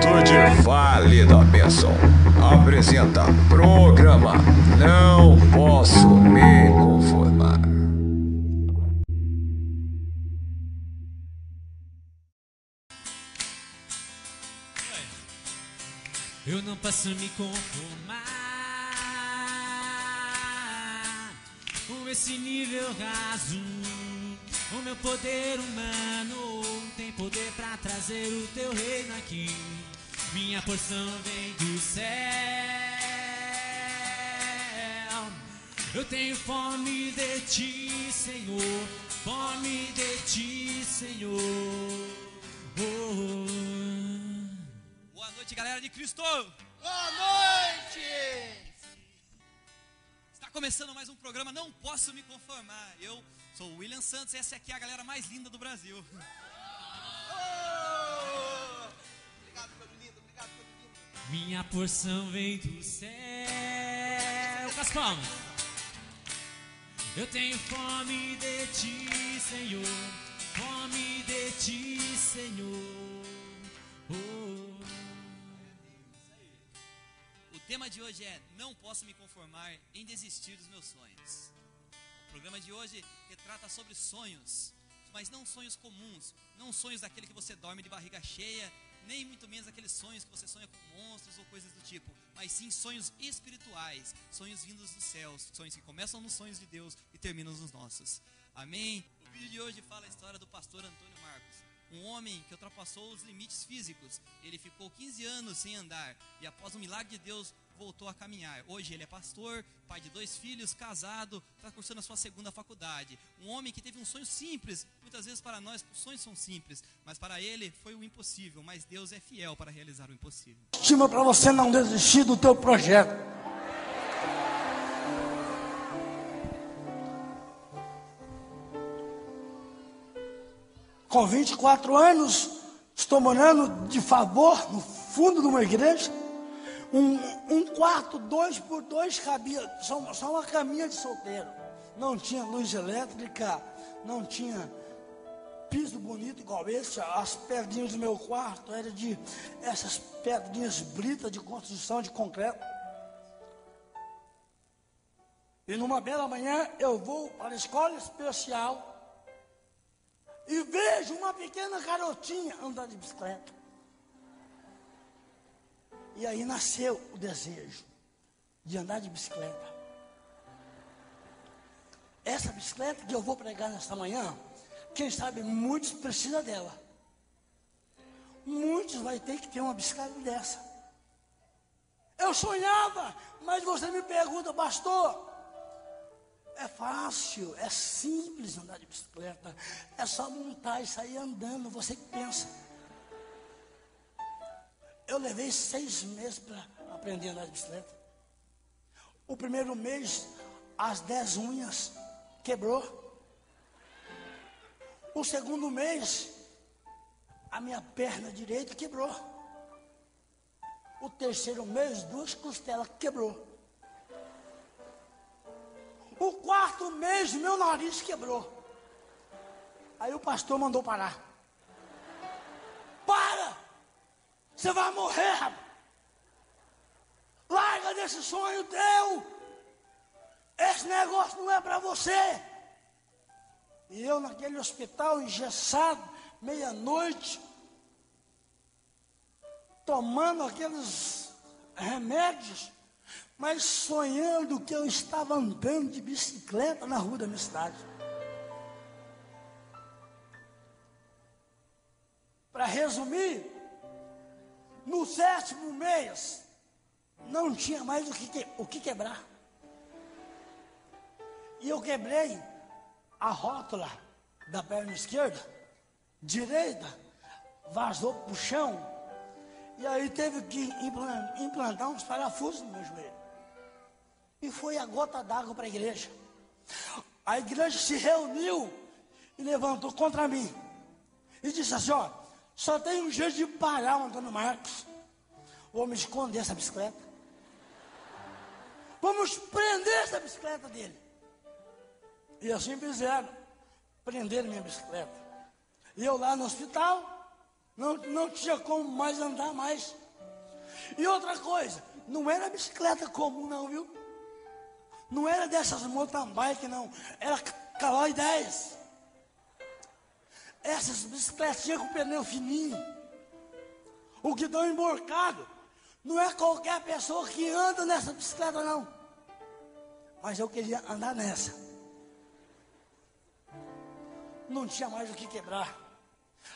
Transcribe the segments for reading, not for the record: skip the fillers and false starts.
Juventude Vale da Bênção apresenta programa Não Posso Me Conformar. Eu não posso me conformar com esse nível raso. O meu poder humano tem poder pra trazer o teu reino aqui. Minha porção vem do céu. Eu tenho fome de ti, Senhor. Fome de ti, Senhor. Boa noite, galera de Cristo. Boa noite. Está começando mais um programa Não Posso Me Conformar. Eu sou o William Santos e essa aqui é a galera mais linda do Brasil. Obrigado pelo lindo, obrigado pelo lindo. Minha porção vem do céu. Com as palmas. Eu tenho fome de ti, Senhor. Fome de ti, Senhor. O tema de hoje é Não Posso Me Conformar em Desistir dos Meus Sonhos. O programa de hoje retrata sobre sonhos, mas não sonhos comuns, não sonhos daquele que você dorme de barriga cheia, nem muito menos aqueles sonhos que você sonha com monstros ou coisas do tipo, mas sim sonhos espirituais, sonhos vindos dos céus, sonhos que começam nos sonhos de Deus e terminam nos nossos. Amém? O vídeo de hoje fala a história do pastor Antônio Marcos, um homem que ultrapassou os limites físicos. Ele ficou 15 anos sem andar e após um milagre de Deus voltou a caminhar. Hoje ele é pastor, pai de 2 filhos, casado, está cursando a sua 2ª faculdade. Um homem que teve um sonho simples. Muitas vezes para nós os sonhos são simples, mas para ele foi o impossível. Mas Deus é fiel para realizar o impossível. Estima para você não desistir do teu projeto. Com 24 anos, estou morando de favor no fundo de uma igreja. Um quarto, 2x2 cabia, só uma caminha de solteiro. Não tinha luz elétrica, não tinha piso bonito igual esse. As pedrinhas do meu quarto eram de essas pedrinhas britas de construção de concreto. E numa bela manhã eu vou para a escola especial e vejo uma pequena garotinha andando de bicicleta. E aí nasceu o desejo de andar de bicicleta. Essa bicicleta que eu vou pregar nesta manhã, quem sabe muitos precisam dela. Muitos vai ter que ter uma bicicleta dessa. Eu sonhava, mas você me pergunta, pastor, é fácil, é simples andar de bicicleta. É só montar e sair andando, você que pensa. Eu levei 6 meses para aprender a andar de bicicleta. O primeiro mês, as 10 unhas quebrou. O segundo mês, a minha perna direita quebrou. O terceiro mês, 2 costelas quebrou. O quarto mês, meu nariz quebrou. Aí o pastor mandou parar. Para! Você vai morrer, rapaz. Larga desse sonho teu. Esse negócio não é para você. E eu naquele hospital engessado, meia-noite, tomando aqueles remédios, mas sonhando que eu estava andando de bicicleta na rua da minha cidade. Para resumir, no 7º mês, não tinha mais o que quebrar. E eu quebrei a rótula da perna esquerda, direita, vazou para o chão. E aí teve que implantar uns parafusos no meu joelho. E foi a gota d'água para a igreja. A igreja se reuniu e levantou contra mim. E disse assim, ó, só tem um jeito de parar o Antônio Marcos. Vamos esconder essa bicicleta. Vamos prender essa bicicleta dele. E assim fizeram. Prenderam minha bicicleta. E eu lá no hospital, Não tinha como mais andar mais. E outra coisa, não era bicicleta comum não, viu? Não era dessas mountain bike não, era Caloi 10. Essas bicicletinhas com pneu fininho, o guidão emborcado. Não é qualquer pessoa que anda nessa bicicleta não. Mas eu queria andar nessa. Não tinha mais o que quebrar.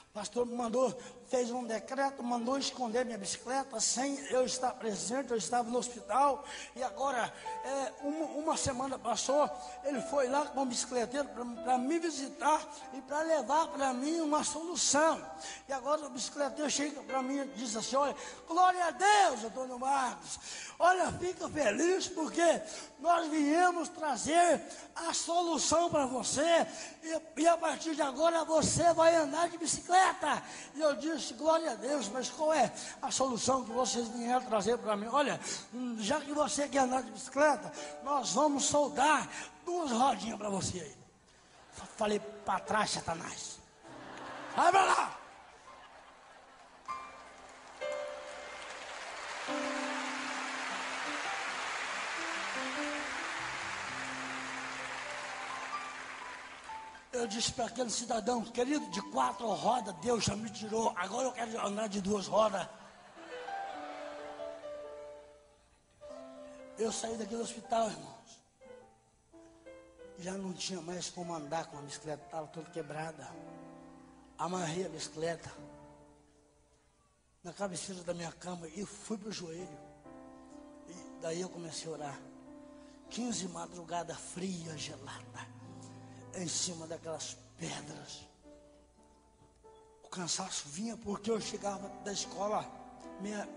O pastor me mandou, fez um decreto, mandou esconder minha bicicleta sem eu estar presente. Eu estava no hospital e agora uma semana passou, ele foi lá com um bicicleteiro para me visitar e para levar para mim uma solução. E agora o bicicleteiro chega para mim e diz assim: olha, glória a Deus, Antônio Marcos, olha, fica feliz porque nós viemos trazer a solução para você e a partir de agora você vai andar de bicicleta. E eu disse: glória a Deus, mas qual é a solução que vocês vieram trazer para mim? Olha, já que você quer andar de bicicleta, nós vamos soldar 2 rodinhas para você aí. Falei: para trás, Satanás. Vai para lá. Eu disse para aquele cidadão: querido, de 4 rodas Deus já me tirou, agora eu quero andar de 2 rodas. Eu saí daquele hospital, irmãos, já não tinha mais como andar com a bicicleta, estava toda quebrada. Amarrei a bicicleta na cabeceira da minha cama e fui para o joelho. E daí eu comecei a orar. 15 madrugada fria, gelada, em cima daquelas pedras. O cansaço vinha porque eu chegava da escola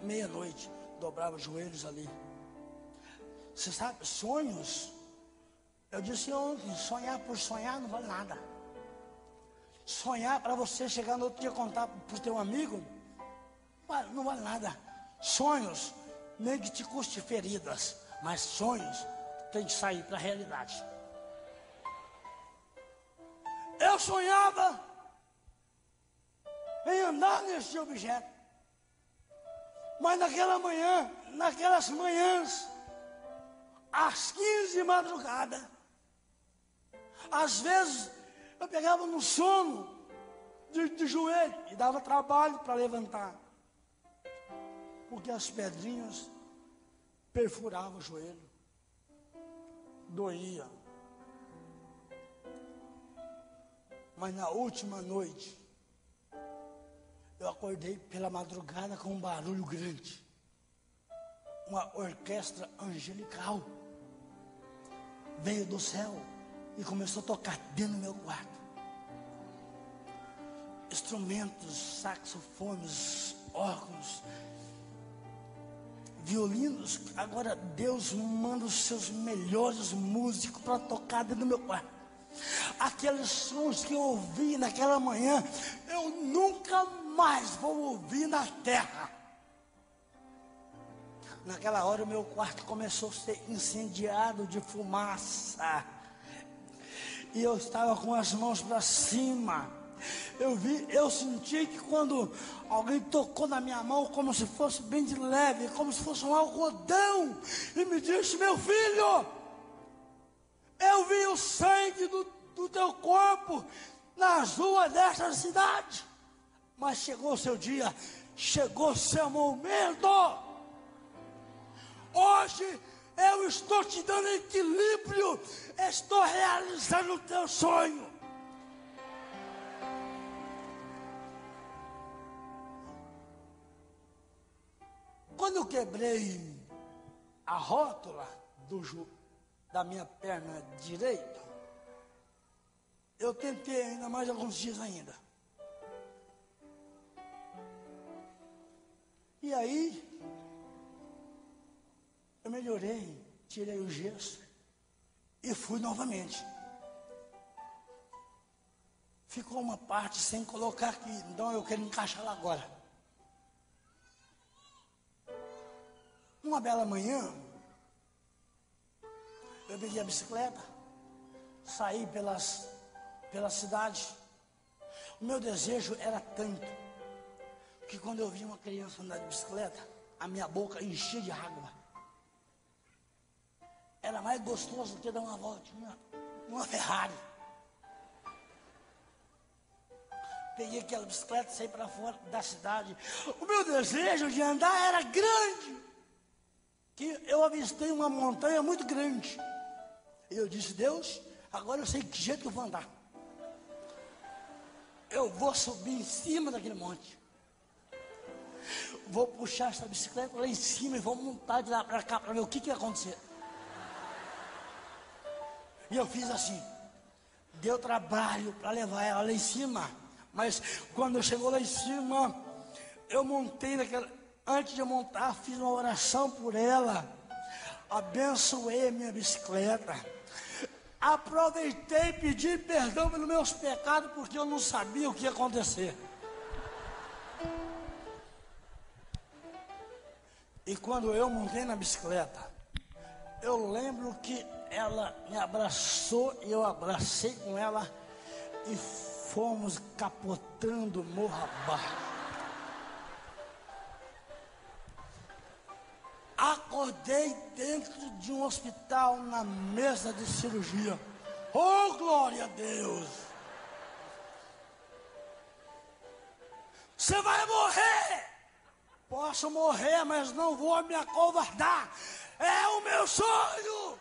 meia-noite, dobrava os joelhos ali. Você sabe, sonhos, eu disse ontem, sonhar por sonhar não vale nada. Sonhar para você chegar no outro dia contar para o teu amigo, não vale nada. Sonhos, nem que te custe feridas, mas sonhos tem que sair para a realidade. Eu sonhava em andar nesse objeto, mas naquelas manhãs, às 15 madrugadas, às vezes eu pegava no sono de joelho e dava trabalho para levantar, porque as pedrinhas perfuravam o joelho, doía. Mas na última noite, eu acordei pela madrugada com um barulho grande. Uma orquestra angelical veio do céu e começou a tocar dentro do meu quarto. Instrumentos, saxofones, órgãos, violinos. Agora Deus manda os seus melhores músicos para tocar dentro do meu quarto. Aqueles sons que eu ouvi naquela manhã, eu nunca mais vou ouvir na terra. Naquela hora o meu quarto começou a ser incendiado de fumaça. E eu estava com as mãos para cima. Eu senti que quando alguém tocou na minha mão, como se fosse bem de leve, como se fosse um algodão, e me disse: meu filho, eu vi o sangue do teu corpo nas ruas desta cidade, mas chegou o seu dia, chegou o seu momento. Hoje eu estou te dando equilíbrio, estou realizando o teu sonho. Quando eu quebrei a rótula da minha perna direita, eu tentei ainda mais alguns dias ainda. E aí, eu melhorei, tirei o gesso e fui novamente. Ficou uma parte sem colocar aqui, então eu quero encaixar lá agora. Uma bela manhã, eu peguei a bicicleta, saí pela cidade. O meu desejo era tanto que quando eu vi uma criança andar de bicicleta, a minha boca enchia de água. Era mais gostoso do que dar uma voltinha numa Ferrari. Peguei aquela bicicleta e saí para fora da cidade. O meu desejo de andar era grande. Que eu avistei uma montanha muito grande. E eu disse, Deus, agora eu sei que jeito que eu vou andar. Eu vou subir em cima daquele monte. Vou puxar essa bicicleta lá em cima e vou montar de lá para cá para ver o que ia acontecer. E eu fiz assim. Deu trabalho para levar ela lá em cima. Mas quando chegou lá em cima, eu montei naquela... Antes de eu montar, fiz uma oração por ela. Abençoei a minha bicicleta. Aproveitei e pedi perdão pelos meus pecados, porque eu não sabia o que ia acontecer. E quando eu montei na bicicleta, eu lembro que ela me abraçou e eu abracei com ela e fomos capotando morro abaixo. Acordei dentro de um hospital na mesa de cirurgia. Oh, glória a Deus! Você vai morrer! Posso morrer, mas não vou me acovardar. É o meu sonho!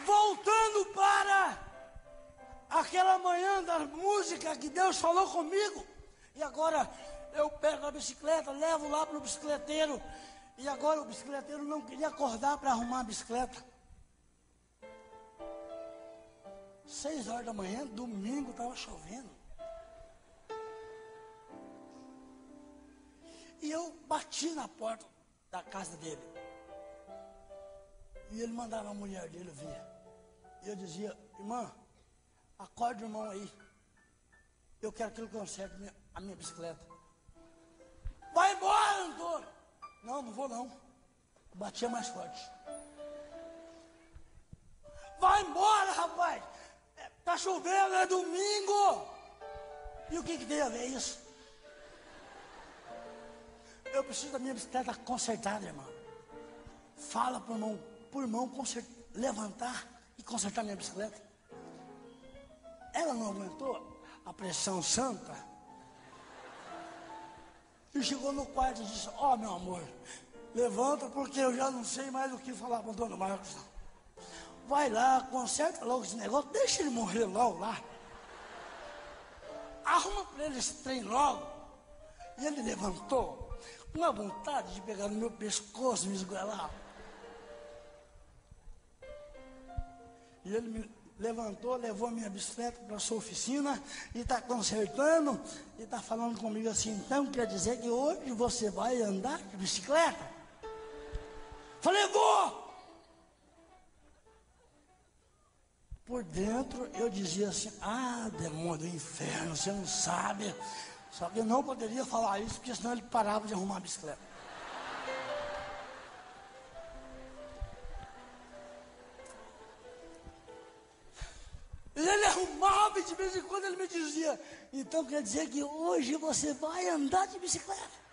Voltando para aquela manhã da música que Deus falou comigo. E agora eu pego a bicicleta, levo lá para o bicicleteiro. E agora o bicicleteiro não queria acordar para arrumar a bicicleta. 6 horas da manhã, domingo, estava chovendo. E eu bati na porta da casa dele. E ele mandava a mulher dele vir. E eu dizia, irmã, acorde o irmão aí. Eu quero que ele conserte a minha bicicleta. Vai embora, Antônio. Não, não vou não. Eu batia mais forte. Vai embora, rapaz. Tá chovendo, é domingo. E o que tem a ver isso? Eu preciso da minha bicicleta consertada, irmão. Fala pro irmão levantar e consertar minha bicicleta. Ela não aguentou a pressão santa. E chegou no quarto e disse, ó, meu amor, levanta porque eu já não sei mais o que falar para o dono Marcos. Vai lá, conserta logo esse negócio, deixa ele morrer logo lá. Arruma para ele esse trem logo. E ele levantou, com uma vontade de pegar no meu pescoço e me esgoelar. E ele me levantou, levou a minha bicicleta para a sua oficina e está consertando e está falando comigo assim, então quer dizer que hoje você vai andar de bicicleta? Falei, vou! Por dentro eu dizia assim, ah, demônio do inferno, você não sabe. Só que eu não poderia falar isso, porque senão ele parava de arrumar a bicicleta. Ele arrumava e de vez em quando ele me dizia, então quer dizer que hoje você vai andar de bicicleta?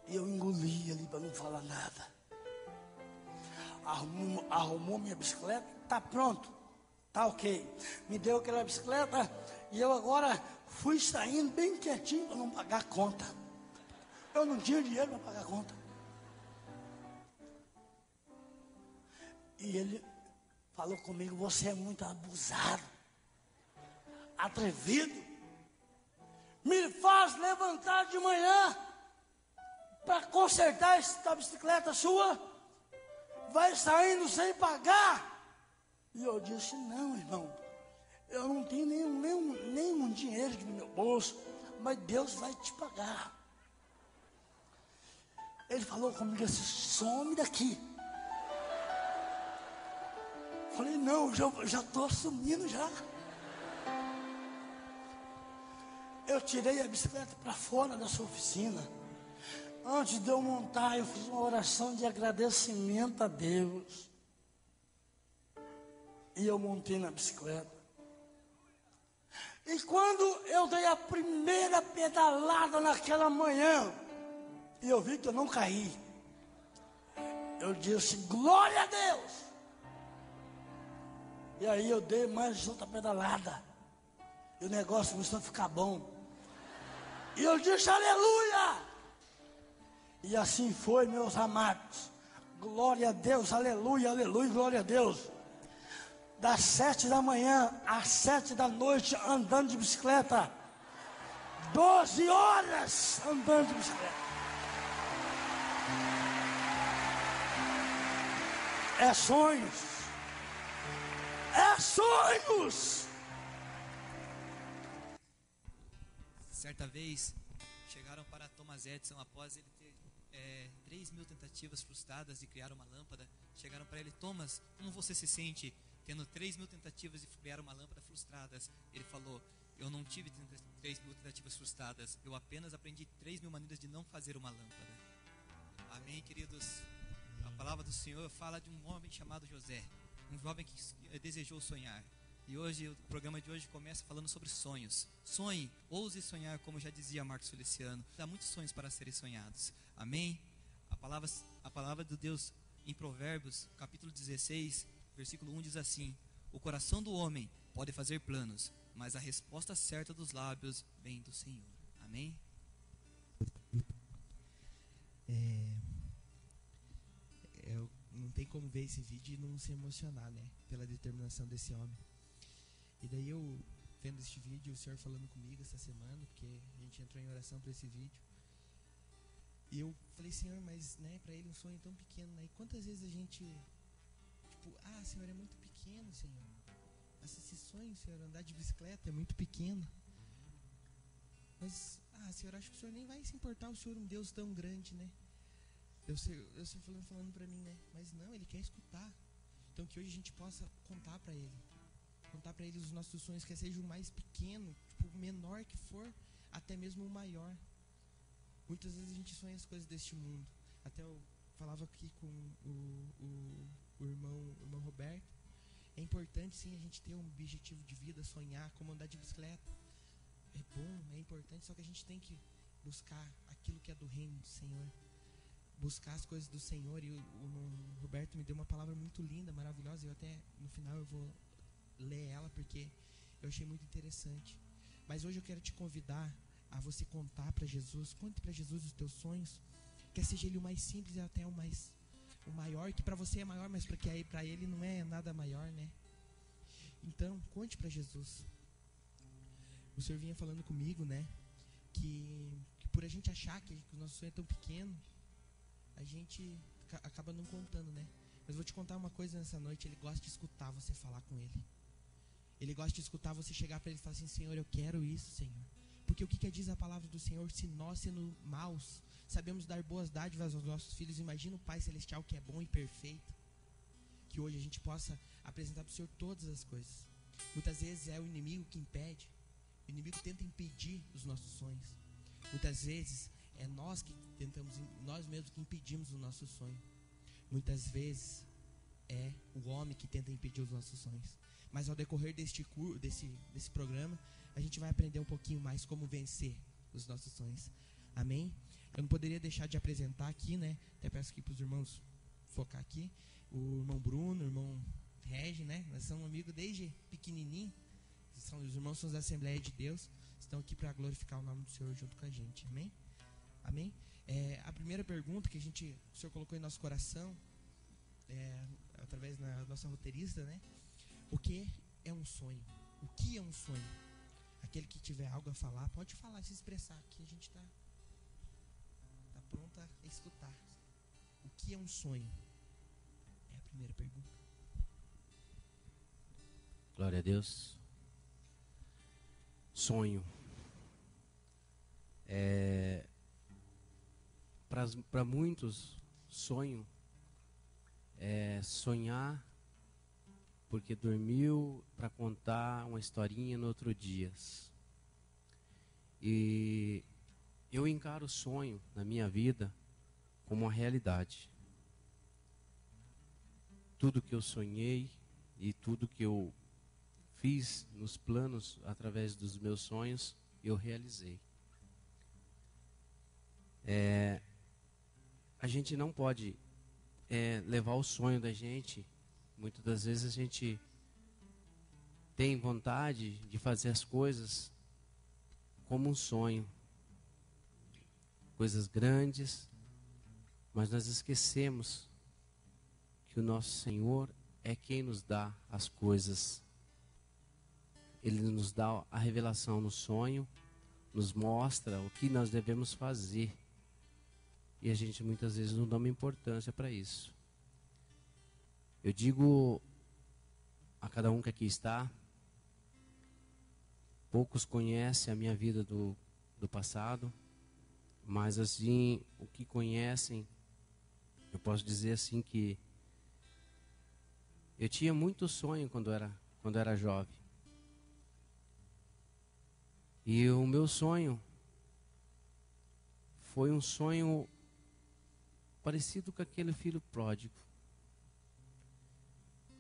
E eu engoli ali para não falar nada. Arrumou minha bicicleta, tá pronto, tá ok. Me deu aquela bicicleta e eu agora fui saindo bem quietinho para não pagar a conta. Eu não tinha dinheiro para pagar a conta. E ele falou comigo, você é muito abusado, atrevido. Me faz levantar de manhã para consertar essa bicicleta sua. Vai saindo sem pagar. E eu disse, não, irmão, eu não tenho nenhum dinheiro no meu bolso, mas Deus vai te pagar. Ele falou comigo assim, some daqui. Falei, não, já estou assumindo já. Eu tirei a bicicleta para fora da sua oficina. antes de eu montar, eu fiz uma oração de agradecimento a Deus. E eu montei na bicicleta. E quando eu dei a primeira pedalada naquela manhã, e eu vi que eu não caí, eu disse, glória a Deus. E aí eu dei mais outra pedalada. E o negócio começou a ficar bom. E eu disse, aleluia. E assim foi, meus amados. Glória a Deus, aleluia, aleluia, glória a Deus. Das 7 da manhã às 7 da noite andando de bicicleta. 12 horas andando de bicicleta. É sonhos. É sonhos. Certa vez, chegaram para Thomas Edison, após ele ter 3.000 tentativas frustradas de criar uma lâmpada. Chegaram para ele, Thomas, como você se sente tendo 3.000 tentativas de criar uma lâmpada frustradas? Ele falou, eu não tive 3.000 tentativas frustradas, eu apenas aprendi 3.000 maneiras de não fazer uma lâmpada. Amém, queridos? A palavra do Senhor fala de um homem chamado José, um jovem que desejou sonhar. E hoje, o programa de hoje começa falando sobre sonhos. Sonhe, ouse sonhar, como já dizia Marcos Feliciano. Há muitos sonhos para serem sonhados. Amém? A palavra de Deus em Provérbios, capítulo 16, versículo 1 diz assim: o coração do homem pode fazer planos, mas a resposta certa dos lábios vem do Senhor. Amém? Não tem como ver esse vídeo e não se emocionar, né? Pela determinação desse homem. E daí eu, vendo este vídeo, o Senhor falando comigo essa semana, porque a gente entrou em oração para esse vídeo. E eu falei, Senhor, mas, né, para ele um sonho tão pequeno, né? E quantas vezes a gente, Senhor, é muito pequeno, Senhor. Esse sonho, Senhor, andar de bicicleta é muito pequeno. Mas, Senhor, acho que o Senhor nem vai se importar, o Senhor é um Deus tão grande, né? Eu sei falando para mim, né? Mas não, Ele quer escutar. Então que hoje a gente possa contar para Ele. Contar para Ele os nossos sonhos, que seja o mais pequeno, o menor que for, até mesmo o maior. Muitas vezes a gente sonha as coisas deste mundo. Até eu falava aqui com o irmão Roberto. É importante sim a gente ter um objetivo de vida, sonhar, como andar de bicicleta. É bom, é importante, só que a gente tem que buscar aquilo que é do reino do Senhor. Buscar as coisas do Senhor. E o Roberto me deu uma palavra muito linda, maravilhosa. Eu até, no final, eu vou ler ela, porque eu achei muito interessante. Mas hoje eu quero te convidar a você contar para Jesus. Conte para Jesus os teus sonhos. Quer seja ele o mais simples e até o maior, que para você é maior, mas para ele não é nada maior, né? Então, conte para Jesus. O Senhor vinha falando comigo, né? Que por a gente achar que o nosso sonho é tão pequeno, a gente acaba não contando, né? Mas vou te contar uma coisa nessa noite. Ele gosta de escutar você falar com Ele. Ele gosta de escutar você chegar para Ele e falar assim, Senhor, eu quero isso, Senhor. Porque o que diz a palavra do Senhor? Se nós, sendo maus, sabemos dar boas dádivas aos nossos filhos, imagina o Pai Celestial que é bom e perfeito. Que hoje a gente possa apresentar para o Senhor todas as coisas. Muitas vezes é o inimigo que impede. O inimigo tenta impedir os nossos sonhos. Muitas vezes é nós mesmos que impedimos o nosso sonho. Muitas vezes é o homem que tenta impedir os nossos sonhos. Mas ao decorrer desse programa, a gente vai aprender um pouquinho mais como vencer os nossos sonhos. Amém? Eu não poderia deixar de apresentar aqui, né? Até peço aqui para os irmãos focar aqui. O irmão Bruno, o irmão Regi, né? Nós somos amigos desde pequenininho. Os irmãos são da Assembleia de Deus. Estão aqui para glorificar o nome do Senhor junto com a gente. Amém? Amém? A primeira pergunta que o Senhor colocou em nosso coração, através da nossa roteirista, né? O que é um sonho? O que é um sonho? Aquele que tiver algo a falar, pode falar, se expressar. Aqui a gente está pronto a escutar. O que é um sonho? É a primeira pergunta. Glória a Deus. Sonho. Para muitos, sonho é sonhar porque dormiu para contar uma historinha no outro dia. E eu encaro o sonho na minha vida como uma realidade. Tudo que eu sonhei e tudo que eu fiz nos planos através dos meus sonhos, eu realizei. A gente não pode levar o sonho da gente. Muitas das vezes a gente tem vontade de fazer as coisas como um sonho. Coisas grandes, mas nós esquecemos que o nosso Senhor é quem nos dá as coisas. Ele nos dá a revelação no sonho, nos mostra o que nós devemos fazer. E a gente muitas vezes não dá uma importância para isso. Eu digo a cada um que aqui está, poucos conhecem a minha vida do passado, mas assim, o que conhecem, eu posso dizer assim que eu tinha muito sonho quando era jovem. E o meu sonho foi um sonho parecido com aquele filho pródigo.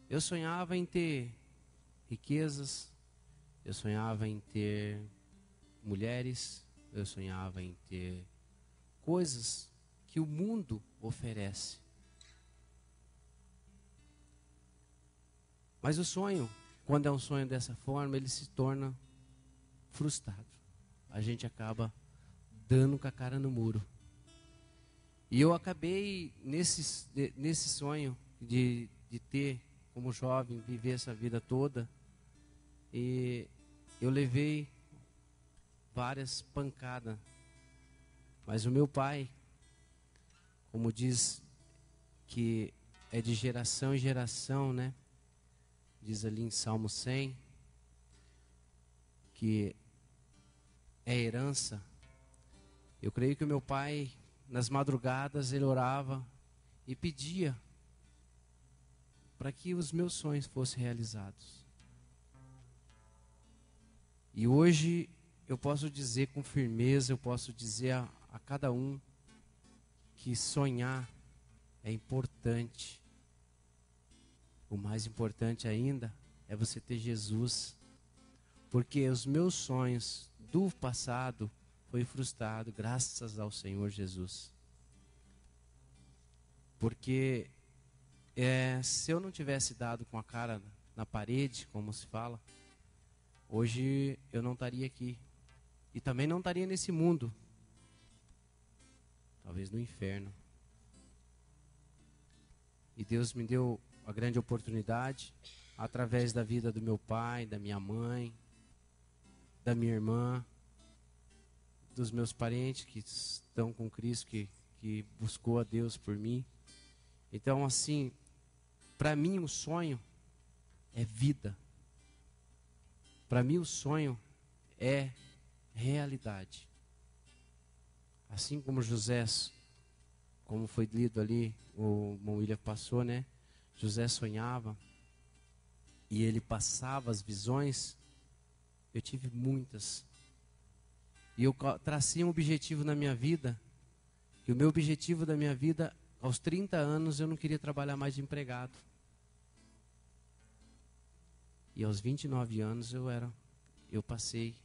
Eu sonhava em ter riquezas, eu sonhava em ter mulheres, eu sonhava em ter coisas que o mundo oferece. Mas o sonho, quando é um sonho dessa forma, ele se torna frustrado. A gente acaba dando com a cara no muro. E eu acabei nesse sonho de ter, como jovem, viver essa vida toda. E eu levei várias pancadas. Mas o meu pai, como diz que é de geração em geração, né? Diz ali em Salmo 100, que é herança. Eu creio que o meu pai, nas madrugadas, ele orava e pedia para que os meus sonhos fossem realizados. E hoje eu posso dizer com firmeza, eu posso dizer a cada um que sonhar é importante. O mais importante ainda é você ter Jesus. Porque os meus sonhos do passado foi frustrado graças ao Senhor Jesus. Porque se eu não tivesse dado com a cara na parede, como se fala, hoje eu não estaria aqui. E também não estaria nesse mundo. Talvez no inferno. E Deus me deu a grande oportunidade, através da vida do meu pai, da minha mãe, da minha irmã, dos meus parentes que estão com Cristo, que buscou a Deus por mim. Então, assim, para mim o sonho é vida. Para mim o sonho é realidade. Assim como José, como foi lido ali, o irmão William passou, né? José sonhava e ele passava as visões. Eu tive muitas. E eu tracei um objetivo na minha vida. E o meu objetivo da minha vida, aos 30 anos, eu não queria trabalhar mais de empregado. E aos 29 anos eu passei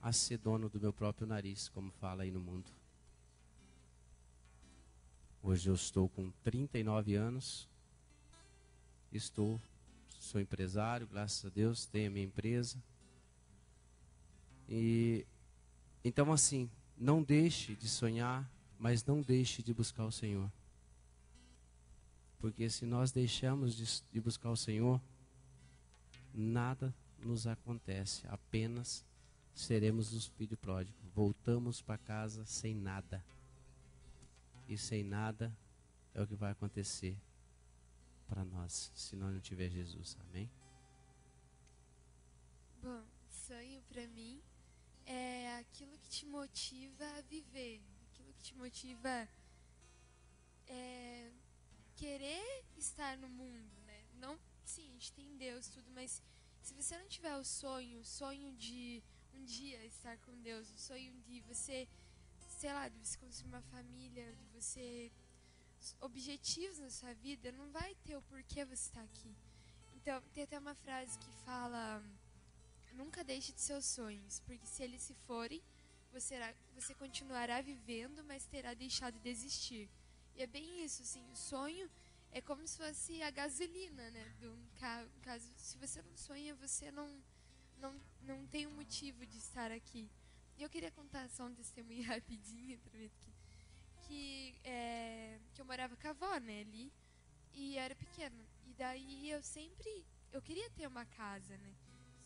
a ser dono do meu próprio nariz, como fala aí no mundo. Hoje eu estou com 39 anos. Sou empresário, graças a Deus, tenho a minha empresa. E então assim, não deixe de sonhar, mas não deixe de buscar o Senhor. Porque se nós deixamos de buscar o Senhor, nada nos acontece, apenas seremos os filhos pródigos. Voltamos para casa sem nada. E sem nada é o que vai acontecer para nós, se nós não tiver Jesus. Amém? Bom, sonho para mim é aquilo que te motiva a viver, aquilo que te motiva querer estar no mundo, né? Não, sim, a gente tem Deus tudo, mas se você não tiver o sonho de um dia estar com Deus, o sonho de você sei lá, de você construir uma família, de você objetivos na sua vida, não vai ter o porquê você estar aqui. Então, tem até uma frase que fala: nunca deixe de seus sonhos, porque se eles se forem, você continuará vivendo, mas terá deixado de desistir. E é bem isso, assim, o sonho é como se fosse a gasolina, né, de um carro. Caso, se você não sonha, você não tem um motivo de estar aqui. E eu queria contar só um testemunho rapidinho, que eu morava com a avó, né, ali, e eu era pequena. E daí eu queria ter uma casa, né,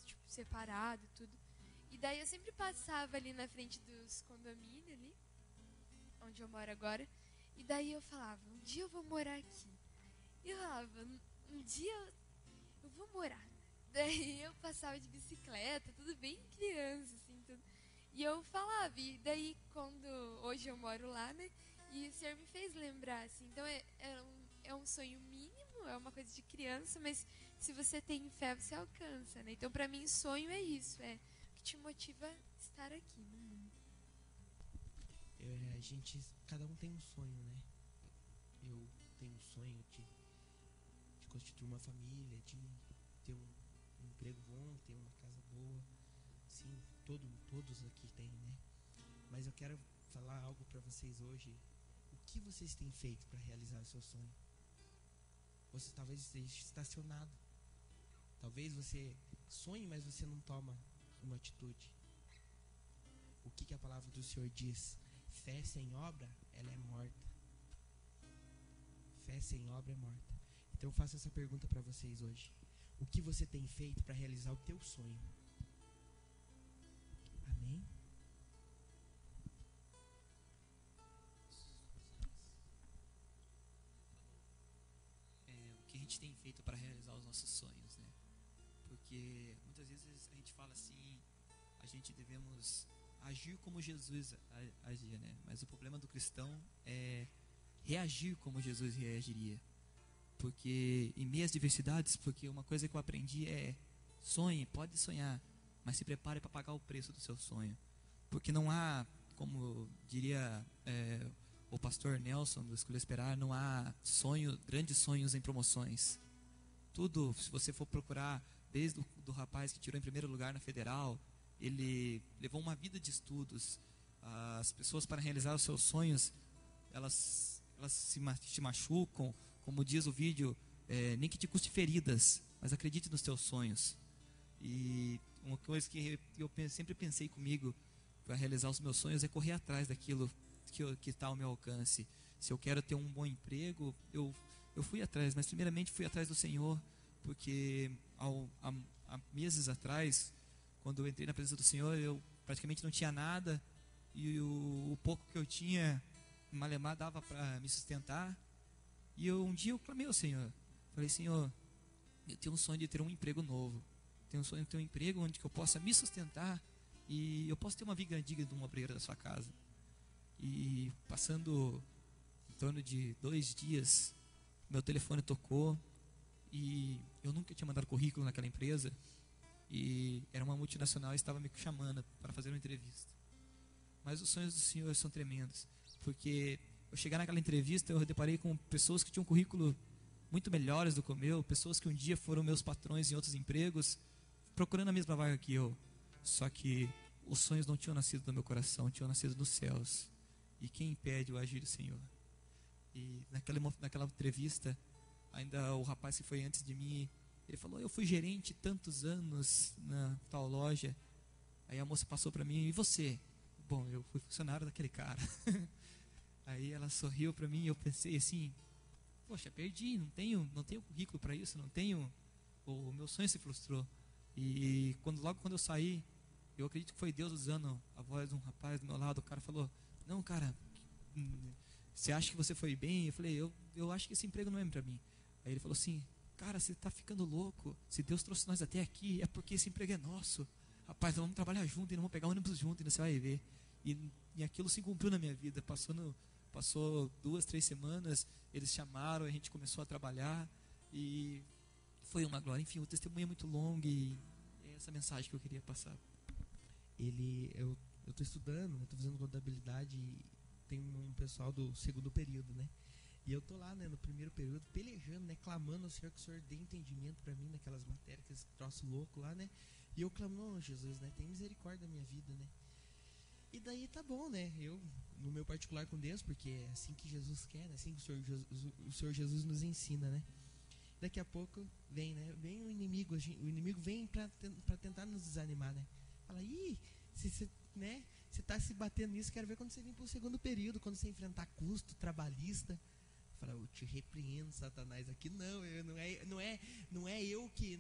tipo, separado e tudo. E daí eu sempre passava ali na frente dos condomínios ali, onde eu moro agora. E daí eu falava, um dia eu vou morar aqui. E eu falava, um dia eu vou morar. Daí eu passava de bicicleta, tudo bem criança, assim, tudo. E eu falava, e daí hoje eu moro lá, né? E o Senhor me fez lembrar, assim. Então é um sonho mínimo, é uma coisa de criança, mas se você tem fé, você alcança, né? Então pra mim sonho é isso, é o que te motiva a estar aqui no mundo. Cada um tem um sonho, né? Eu tenho um sonho de constituir uma família, de ter um emprego bom, ter uma casa boa. Sim, todos aqui têm, né? Mas eu quero falar algo para vocês hoje. O que vocês têm feito para realizar o seu sonho? Você talvez esteja estacionado. Talvez você sonhe, mas você não toma uma atitude. O que a palavra do Senhor diz? Fé sem obra, ela é morta. Fé sem obra é morta. Então eu faço essa pergunta para vocês hoje. O que você tem feito para realizar o teu sonho? Amém? O que a gente tem feito para realizar os nossos sonhos, né? Porque muitas vezes a gente fala assim, a gente devemos agir como Jesus agia, né? Mas o problema do cristão é reagir como Jesus reagiria. Porque em meio às diversidades, porque uma coisa que eu aprendi é: sonhe, pode sonhar, mas se prepare para pagar o preço do seu sonho. Porque não há, como diria o pastor Nelson do Escolha Esperar, não há grandes sonhos em promoções. Tudo, se você for procurar, desde do rapaz que tirou em primeiro lugar na Federal, ele levou uma vida de estudos. As pessoas, para realizar os seus sonhos, elas se machucam, como diz o vídeo, nem que te custe feridas, mas acredite nos teus sonhos. E uma coisa que eu sempre pensei comigo para realizar os meus sonhos é correr atrás daquilo que está ao meu alcance. Se eu quero ter um bom emprego, eu fui atrás, mas primeiramente fui atrás do Senhor, porque há meses atrás, quando eu entrei na presença do Senhor, eu praticamente não tinha nada, e o pouco que eu tinha, malemar, dava para me sustentar. E um dia eu clamei ao Senhor, falei: Senhor, eu tenho um sonho de ter um emprego novo, tenho um sonho de ter um emprego onde eu possa me sustentar e eu possa ter uma vida digna de um obreiro da sua casa. E passando em torno de 2 dias, meu telefone tocou, e eu nunca tinha mandado currículo naquela empresa, e era uma multinacional e estava me chamando para fazer uma entrevista. Mas os sonhos do Senhor são tremendos, porque eu chegar naquela entrevista, eu deparei com pessoas que tinham um currículo muito melhores do que o meu, pessoas que um dia foram meus patrões em outros empregos, procurando a mesma vaga que eu. Só que os sonhos não tinham nascido do meu coração, tinham nascido dos céus. E quem impede o agir do Senhor? E naquela entrevista, ainda o rapaz que foi antes de mim, ele falou: eu fui gerente tantos anos na tal loja. Aí a moça passou para mim: e você? Bom, eu fui funcionário daquele cara. Aí ela sorriu para mim e eu pensei assim: poxa, perdi, não tenho currículo para isso, o meu sonho se frustrou. E logo quando eu saí, eu acredito que foi Deus usando a voz de um rapaz do meu lado. O cara falou: não, cara, você acha que você foi bem? Eu falei: eu acho que esse emprego não é para mim. Aí ele falou assim: cara, você está ficando louco, se Deus trouxe nós até aqui, é porque esse emprego é nosso. Rapaz, nós vamos trabalhar junto, e nós vamos pegar ônibus junto, e você vai ver. E aquilo se cumpriu na minha vida. Passou 2, 3 semanas, eles chamaram, a gente começou a trabalhar, e foi uma glória. Enfim, o testemunho é muito longo, e é essa mensagem que eu queria passar. Eu eu tô estudando, né? Tô fazendo contabilidade e tem um pessoal do segundo período, né? E eu tô lá, né, no primeiro período, pelejando, né, clamando ao Senhor que o Senhor dê entendimento para mim naquelas matérias, aqueles troço louco lá, né? E eu clamo, oh, Jesus, né, tem misericórdia da minha vida, né? E daí tá bom, né? Eu, no meu particular com Deus, porque é assim que Jesus quer, né? Assim que o Senhor Jesus nos ensina, né? Daqui a pouco vem, né? Vem o inimigo vem para tentar nos desanimar, né? Fala, ih, né? Você tá se batendo nisso, quero ver quando você vir pro segundo período, quando você enfrentar custo trabalhista. Fala, eu te repreendo, Satanás, aqui não é eu que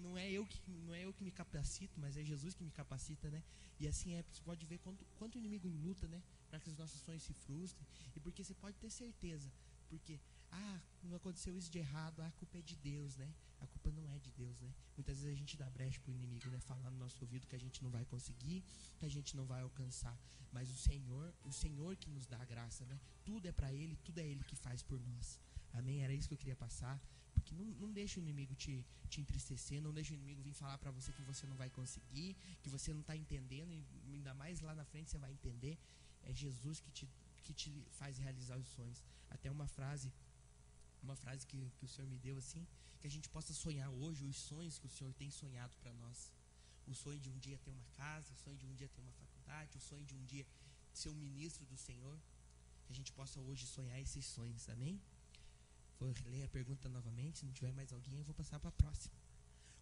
me capacito, mas é Jesus que me capacita, né? E assim você pode ver quanto o inimigo luta, né? Para que os nossos sonhos se frustrem. E porque você pode ter certeza, porque não aconteceu isso de errado, a culpa é de Deus, né? A culpa não é de Deus, né? Muitas vezes a gente dá brecha pro inimigo, né? Falar no nosso ouvido que a gente não vai conseguir, que a gente não vai alcançar. Mas o Senhor que nos dá a graça, né? Tudo é para Ele, tudo é Ele que faz por nós. Amém? Era isso que eu queria passar. Porque não deixa o inimigo te entristecer, não deixa o inimigo vir falar para você que você não vai conseguir, que você não está entendendo, e ainda mais lá na frente você vai entender. É Jesus que te faz realizar os sonhos. Até uma frase que o Senhor me deu assim, que a gente possa sonhar hoje os sonhos que o Senhor tem sonhado para nós. O sonho de um dia ter uma casa, o sonho de um dia ter uma faculdade, o sonho de um dia ser um ministro do Senhor. Que a gente possa hoje sonhar esses sonhos, amém? Vou ler a pergunta novamente, se não tiver mais alguém eu vou passar para a próxima.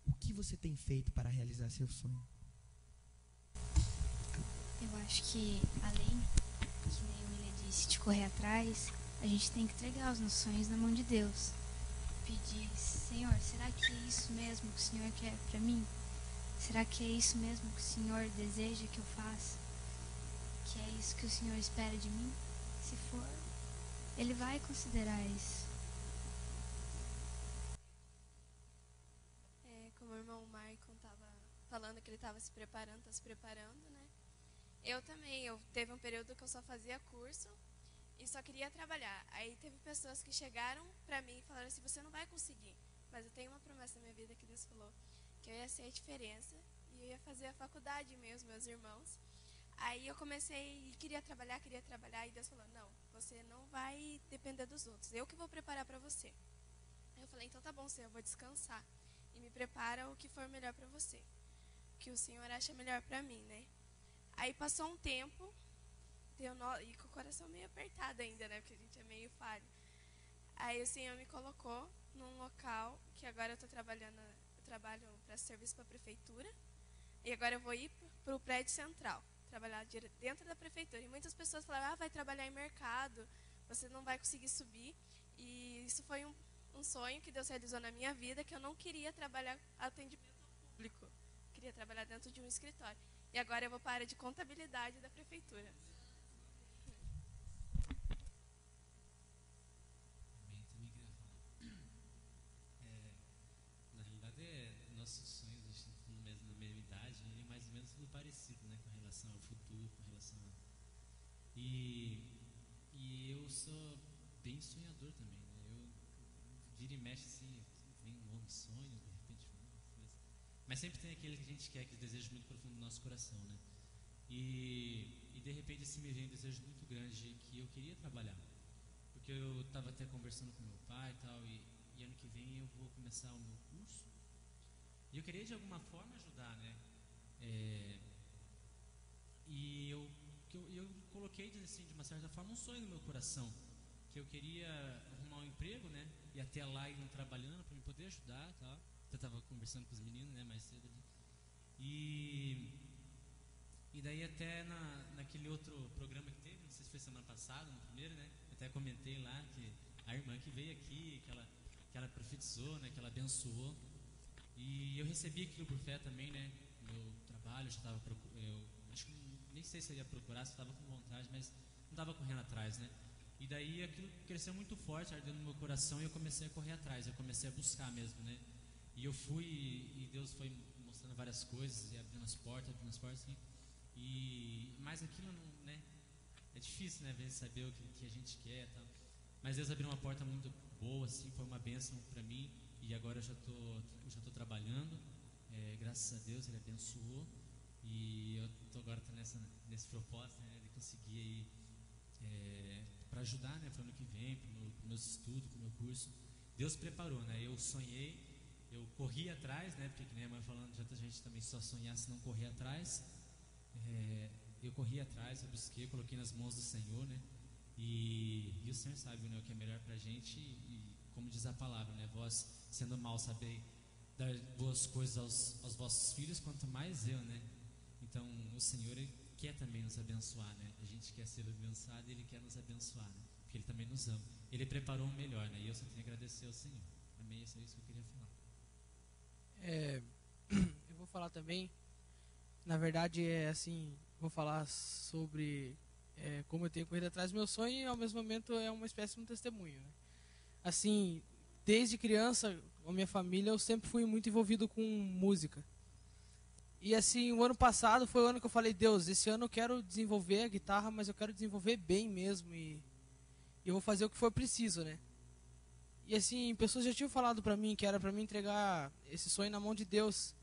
O que você tem feito para realizar seu sonho? Eu acho que além, que nem o William disse, de correr atrás, a gente tem que entregar os nossos sonhos na mão de Deus. Pedir, Senhor, será que é isso mesmo que o Senhor quer para mim? Será que é isso mesmo que o Senhor deseja que eu faça? Que é isso que o Senhor espera de mim? Se for, Ele vai considerar isso. Como o irmão Maicon estava falando que ele estava se preparando, né? Eu também, teve um período que eu só fazia curso e só queria trabalhar. Aí teve pessoas que chegaram pra mim e falaram assim, você não vai conseguir. Mas eu tenho uma promessa na minha vida que Deus falou, que eu ia ser a diferença e eu ia fazer a faculdade mesmo, meus irmãos. Aí eu comecei e queria trabalhar e Deus falou, não, você não vai depender dos outros, eu que vou preparar pra você. Aí eu falei, então tá bom, Senhor, eu vou descansar. E me prepara o que for melhor para você. O que o Senhor acha melhor para mim, né? Aí passou um tempo, e com o coração meio apertado ainda, né? Porque a gente é meio falho. Aí o Senhor me colocou num local que agora eu trabalho para serviço para a prefeitura. E agora eu vou ir para o prédio central, trabalhar dentro da prefeitura. E muitas pessoas falaram, vai trabalhar em mercado, você não vai conseguir subir. E isso foi um sonho que Deus realizou na minha vida, que eu não queria trabalhar atendimento ao público. Queria trabalhar dentro de um escritório. E agora eu vou para a área de contabilidade da prefeitura. Também queria falar. Na realidade, nossos sonhos, a gente está na mesma idade, e mais ou menos tudo parecido, né, com relação ao futuro, com relação a... E eu sou bem sonhador também, né? Eu vira e mexe assim, vem um novo sonho, de repente, mas sempre tem aquele que a gente quer, que deseja muito profundo no nosso coração, né? E de repente assim me vem um desejo muito grande que eu queria trabalhar, porque eu estava até conversando com meu pai e tal, e ano que vem eu vou começar o meu curso, e eu queria de alguma forma ajudar, né? E eu coloquei assim, de uma certa forma um sonho no meu coração, que eu queria arrumar um emprego, né? E até lá indo trabalhando para me poder ajudar, tá? Eu estava conversando com os meninos, né? Mais cedo ali. E daí até naquele outro programa que teve, não sei se foi semana passada, no primeiro, né? Até comentei lá que a irmã que veio aqui, que ela profetizou, né? Que ela abençoou. E eu recebi aquilo por fé também, né? Meu trabalho, eu já estava acho que nem sei se eu ia procurar, se estava com vontade, mas não estava correndo atrás, né? E daí aquilo cresceu muito forte, ardendo no meu coração, e eu comecei a correr atrás, eu comecei a buscar mesmo, né? E eu fui, e Deus foi mostrando várias coisas, e abrindo as portas, mas aquilo, não, né? É difícil, né? Às vezes saber o que a gente quer e tal. Mas Deus abriu uma porta muito boa, assim, foi uma bênção para mim, e agora eu já tô trabalhando, graças a Deus, Ele abençoou, E eu tô agora nesse propósito, né, de conseguir aí, para ajudar, né, para o ano que vem, para os meus estudos, para o meu curso. Deus preparou, né? Eu sonhei, eu corri atrás, né? Porque, que nem a mãe falando, já a gente também só sonhar se não correr atrás. Eu corri atrás, eu busquei, coloquei nas mãos do Senhor, né? E o Senhor sabe, né, o que é melhor pra gente. E como diz a palavra, né? Vós, sendo mal, sabei dar boas coisas aos vossos filhos, quanto mais eu, né? Então, o Senhor, Ele quer também nos abençoar, né? A gente quer ser abençoado e Ele quer nos abençoar, né? Porque Ele também nos ama. Ele preparou o melhor, né? E eu só tenho que agradecer ao Senhor. Amém? Isso é isso que eu queria falar. Eu vou falar também, na verdade, assim, vou falar sobre como eu tenho corrido atrás do meu sonho e ao mesmo momento é uma espécie de um testemunho, né? Assim, desde criança, com a minha família, eu sempre fui muito envolvido com música. E assim, o ano passado foi o ano que eu falei, Deus, esse ano eu quero desenvolver a guitarra, mas eu quero desenvolver bem mesmo e eu vou fazer o que for preciso, né? E assim, pessoas já tinham falado pra mim que era pra mim entregar esse sonho na mão de Deus.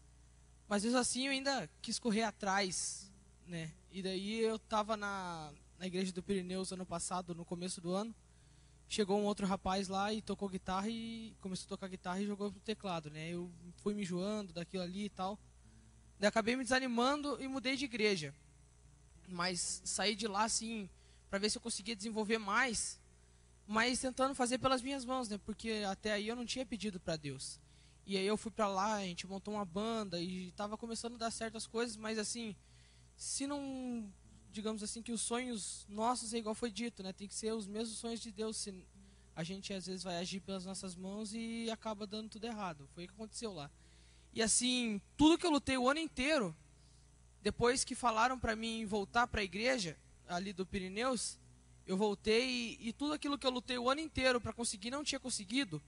Mas mesmo assim eu ainda quis correr atrás, né? E daí eu tava na igreja do Pirineus ano passado, no começo do ano. Chegou um outro rapaz lá e tocou guitarra e começou a tocar guitarra e jogou pro teclado, né? Eu fui me enjoando daquilo ali e tal. Daí acabei me desanimando e mudei de igreja. Mas saí de lá assim, pra ver se eu conseguia desenvolver mais, mas tentando fazer pelas minhas mãos, né? Porque até aí eu não tinha pedido pra Deus. E aí eu fui pra lá, a gente montou uma banda e tava começando a dar certas coisas, mas assim, se não, digamos assim, que os sonhos nossos é igual foi dito, né? Tem que ser os mesmos sonhos de Deus, se a gente às vezes vai agir pelas nossas mãos e acaba dando tudo errado. Foi o que aconteceu lá. E assim, tudo que eu lutei o ano inteiro, depois que falaram pra mim voltar pra igreja, ali do Pirineus, eu voltei e tudo aquilo que eu lutei o ano inteiro pra conseguir, não tinha conseguido.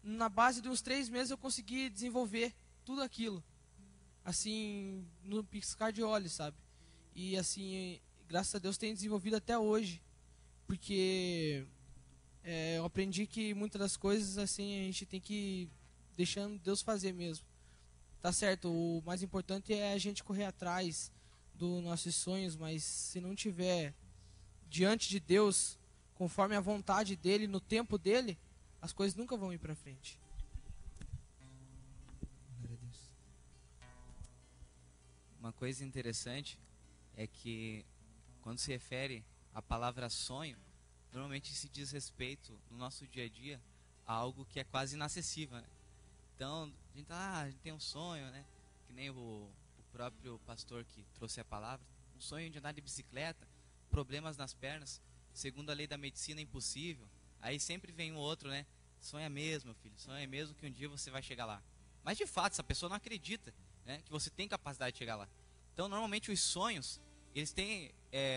Na base de uns 3 meses eu consegui desenvolver tudo aquilo. Assim, no piscar de olhos, sabe? E assim, graças a Deus tenho desenvolvido até hoje. Porque eu aprendi que muitas das coisas, assim, a gente tem que ir deixando Deus fazer mesmo. Tá certo, o mais importante é a gente correr atrás dos nossos sonhos, mas se não tiver diante de Deus, conforme a vontade dele, no tempo dele, as coisas nunca vão ir para frente. Glória a Deus. Uma coisa interessante é que quando se refere à palavra sonho, normalmente se diz respeito no nosso dia a dia a algo que é quase inacessível, né? Então, a gente tem um sonho, né? Que nem o próprio pastor que trouxe a palavra, um sonho de andar de bicicleta, problemas nas pernas, segundo a lei da medicina, impossível. Aí sempre vem um outro, né? Sonha mesmo, meu filho, sonha mesmo que um dia você vai chegar lá. Mas de fato, essa pessoa não acredita, né, que você tem capacidade de chegar lá. Então, normalmente os sonhos, eles têm,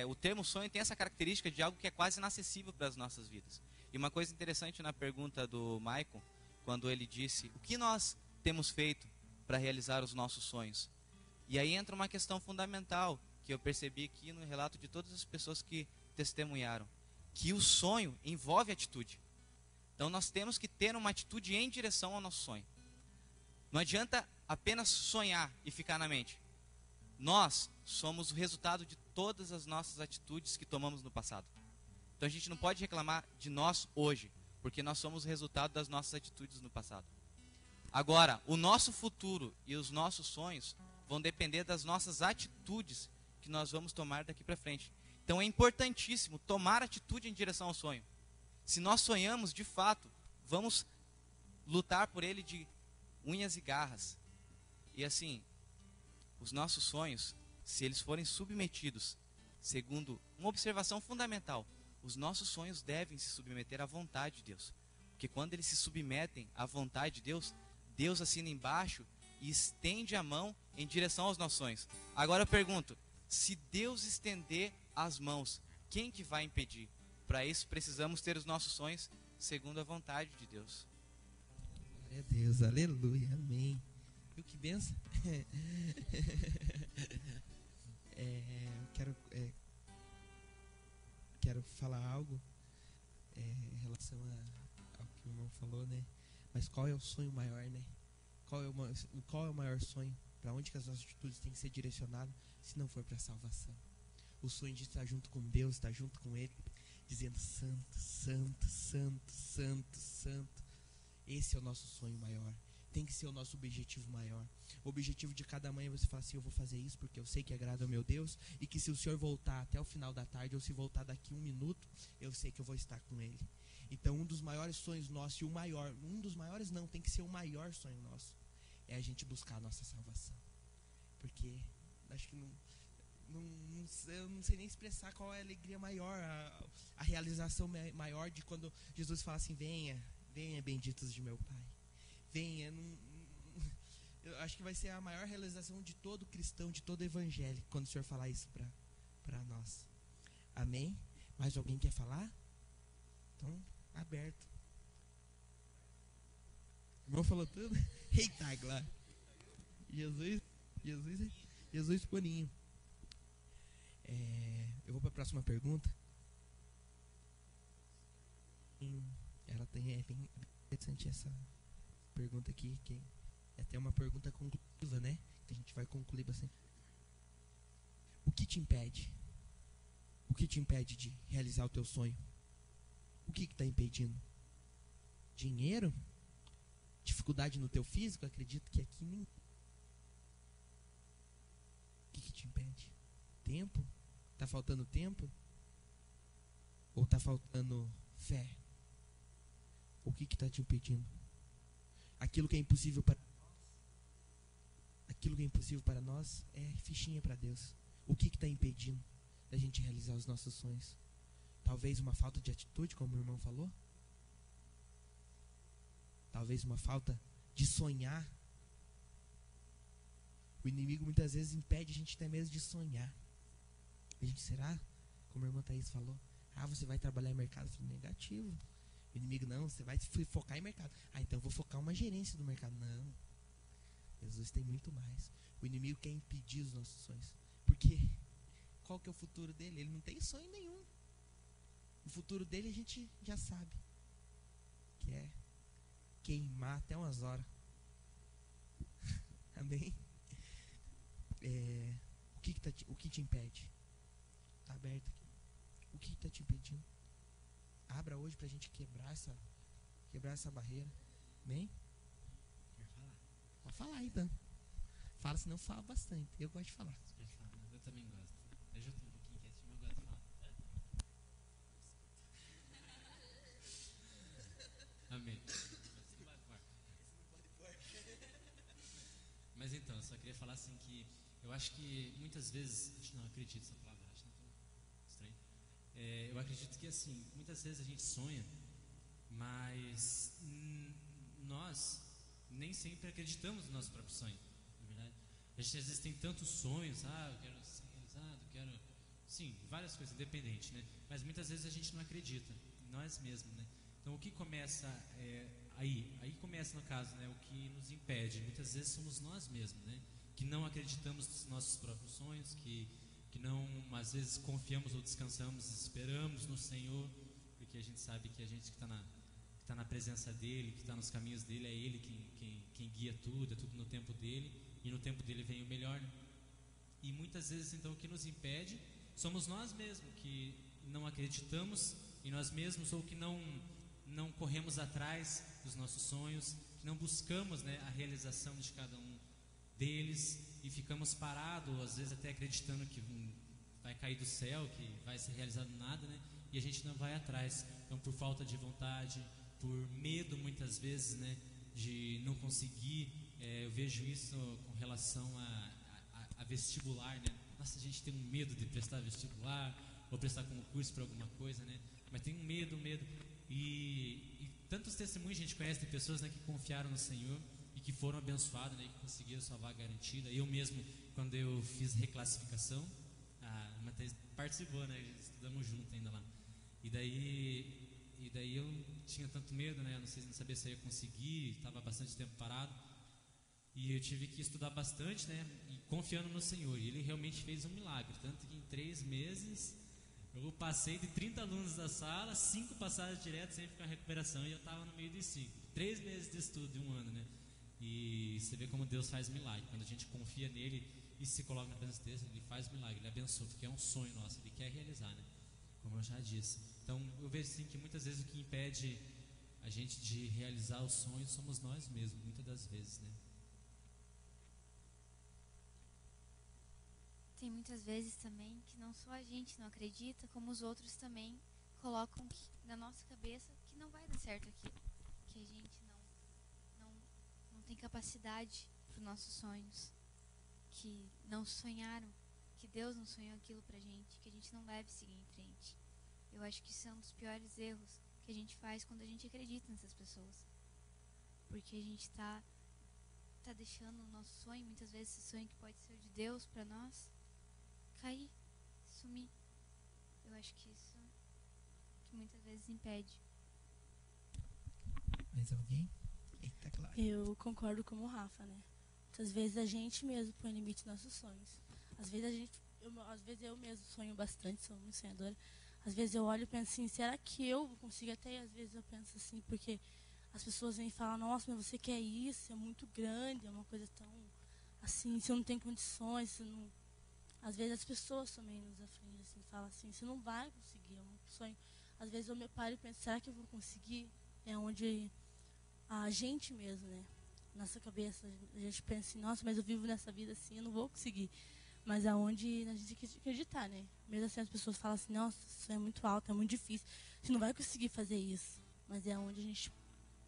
o termo sonho tem essa característica de algo que é quase inacessível para as nossas vidas. E uma coisa interessante na pergunta do Maicon, quando ele disse, o que nós temos feito para realizar os nossos sonhos? E aí entra uma questão fundamental, que eu percebi aqui no relato de todas as pessoas que testemunharam, que o sonho envolve atitude. Então nós temos que ter uma atitude em direção ao nosso sonho. Não adianta apenas sonhar e ficar na mente. Nós somos o resultado de todas as nossas atitudes que tomamos no passado. Então a gente não pode reclamar de nós hoje, porque nós somos o resultado das nossas atitudes no passado. Agora, o nosso futuro e os nossos sonhos vão depender das nossas atitudes que nós vamos tomar daqui para frente. Então é importantíssimo tomar atitude em direção ao sonho. Se nós sonhamos, de fato, vamos lutar por ele de unhas e garras. E assim, os nossos sonhos, se eles forem submetidos, segundo uma observação fundamental, os nossos sonhos devem se submeter à vontade de Deus. Porque quando eles se submetem à vontade de Deus, Deus assina embaixo e estende a mão em direção aos nossos sonhos. Agora eu pergunto, se Deus estender as mãos, quem que vai impedir? Para isso precisamos ter os nossos sonhos segundo a vontade de Deus. Glória a Deus, aleluia, amém. Viu que benção? Quero falar algo em relação ao que o irmão falou, né? Mas qual é o sonho maior, né? Qual é o maior sonho? Para onde que as nossas atitudes têm que ser direcionadas se não for para a salvação? O sonho de estar junto com Deus, estar junto com Ele, dizendo santo, santo, santo, santo, santo. Esse é o nosso sonho maior. Tem que ser o nosso objetivo maior. O objetivo de cada manhã é você falar assim: eu vou fazer isso porque eu sei que agrada ao meu Deus, e que se o Senhor voltar até o final da tarde, ou se voltar daqui 1 minuto, eu sei que eu vou estar com Ele. Então um dos maiores sonhos nossos, e o maior, um dos maiores não, tem que ser o maior sonho nosso, é a gente buscar a nossa salvação. Porque acho que eu não sei nem expressar qual é a alegria maior, a realização maior de quando Jesus fala assim: venha, venha benditos de meu Pai, venha. Eu acho que vai ser a maior realização de todo cristão, de todo evangélico, quando o Senhor falar isso para nós. Amém? Mais alguém quer falar? Então, aberto. O irmão falou tudo? Eita, glória. Jesus purinho. Eu vou para a próxima pergunta. Ela tem, é bem interessante essa pergunta aqui, que é até uma pergunta conclusiva, né? Que a gente vai concluir bastante. O que te impede? O que te impede de realizar o teu sonho? O que está impedindo? Dinheiro? Dificuldade no teu físico? Acredito que aqui nem. O que te impede? Tempo? Está faltando tempo? Ou está faltando fé? O que está te impedindo? Aquilo que é impossível para nós é fichinha para Deus. O que está impedindo da gente realizar os nossos sonhos? Talvez uma falta de atitude, como o irmão falou. Talvez uma falta de sonhar. O inimigo muitas vezes impede a gente até mesmo de sonhar. A gente, será? Como a irmã Thaís falou: você vai trabalhar em mercado? Eu falei: negativo. O inimigo: não, você vai focar em mercado. Então eu vou focar uma gerência do mercado. Não. Jesus tem muito mais. O inimigo quer impedir os nossos sonhos. Porque qual que é o futuro dele? Ele não tem sonho nenhum. O futuro dele a gente já sabe, que é queimar até umas horas. Amém? O que te impede? Está aberto aqui. O que está te impedindo? Abra hoje para a gente quebrar essa barreira. Amém? Quer falar? Pode falar então. Fala, senão fala bastante. Eu gosto de falar. Eu também gosto. Eu já estou um pouquinho quietinho, mas eu gosto de falar. Amém. Mas então, eu só queria falar assim que eu acho que muitas vezes, não acredito nessa palavra, acho não estranho. Eu acredito que assim, muitas vezes a gente sonha, mas nós nem sempre acreditamos no nosso próprio sonho, na verdade. A gente às vezes tem tantos sonhos, eu quero ser realizado, sim, várias coisas, independente, né? Mas muitas vezes a gente não acredita em nós mesmos, né? Então o que começa aí começa no caso, né? O que nos impede, muitas vezes somos nós mesmos, né? Que não acreditamos nos nossos próprios sonhos, que não, às vezes, confiamos ou descansamos, esperamos no Senhor, porque a gente sabe que a gente que está na presença dEle, que está nos caminhos dEle, é Ele quem guia tudo, é tudo no tempo dEle, e no tempo dEle vem o melhor. E muitas vezes, então, o que nos impede somos nós mesmos, que não acreditamos em nós mesmos, ou que não corremos atrás dos nossos sonhos, que não buscamos, né, a realização de cada um deles, e ficamos parados, às vezes até acreditando que vai cair do céu, que vai ser realizado nada, né? E a gente não vai atrás. Então, por falta de vontade, por medo muitas vezes, né, de não conseguir. Eu vejo isso com relação a vestibular, né? Nossa, a gente tem um medo de prestar vestibular ou prestar concurso para alguma coisa, né? Mas tem um medo. E tantos testemunhos a gente conhece de pessoas, né, que confiaram no Senhor e que foram abençoados, né, que conseguiram sua vaga garantida. Eu mesmo, quando eu fiz reclassificação, a Matheus participou, né, estudamos junto ainda lá. E daí eu tinha tanto medo, né, não sabia se eu ia conseguir, estava bastante tempo parado. E eu tive que estudar bastante, né, e confiando no Senhor. E Ele realmente fez um milagre, tanto que em 3 meses eu passei de 30 alunos da sala, 5 passaram direto sem ficar em recuperação, e eu estava no meio de 5. 3 meses de estudo de 1 ano, né? E você vê como Deus faz milagre. Quando a gente confia nele e se coloca na presença dele, ele faz milagre, ele abençoa, porque é um sonho nosso, ele quer realizar, né? Como eu já disse. Então eu vejo assim que muitas vezes o que impede a gente de realizar os sonhos somos nós mesmos, muitas das vezes, né? Tem muitas vezes também que não só a gente não acredita, como os outros também colocam na nossa cabeça que não vai dar certo aquilo, que a gente não tem capacidade para os nossos sonhos, que não sonharam, que Deus não sonhou aquilo pra gente, que a gente não deve seguir em frente. Eu acho que isso é um dos piores erros que a gente faz quando a gente acredita nessas pessoas, porque a gente tá deixando o nosso sonho, muitas vezes esse sonho que pode ser de Deus para nós, cair, sumir. Eu acho que isso que muitas vezes impede. Mais alguém? Eita, claro. Eu concordo com o Rafa, né? Muitas vezes a gente mesmo põe limite nos nossos sonhos. Às vezes eu mesmo sonho bastante, sou muito sonhadora. Às vezes eu olho e penso assim, será que eu vou conseguir? Até às vezes eu penso assim, porque as pessoas vêm falar, nossa, mas você quer isso, é muito grande, é uma coisa tão assim, você não tem condições, você não... Às vezes as pessoas também nos afligem, assim, falam assim, você não vai conseguir, é um sonho. Às vezes eu me paro e penso, será que eu vou conseguir? É onde a gente mesmo, né? Nossa cabeça, a gente pensa assim, nossa, mas eu vivo nessa vida assim, eu não vou conseguir. Mas aonde a gente tem que acreditar, né? Mesmo assim as pessoas falam assim, nossa, isso é muito alto, é muito difícil, você não vai conseguir fazer isso. Mas é onde a gente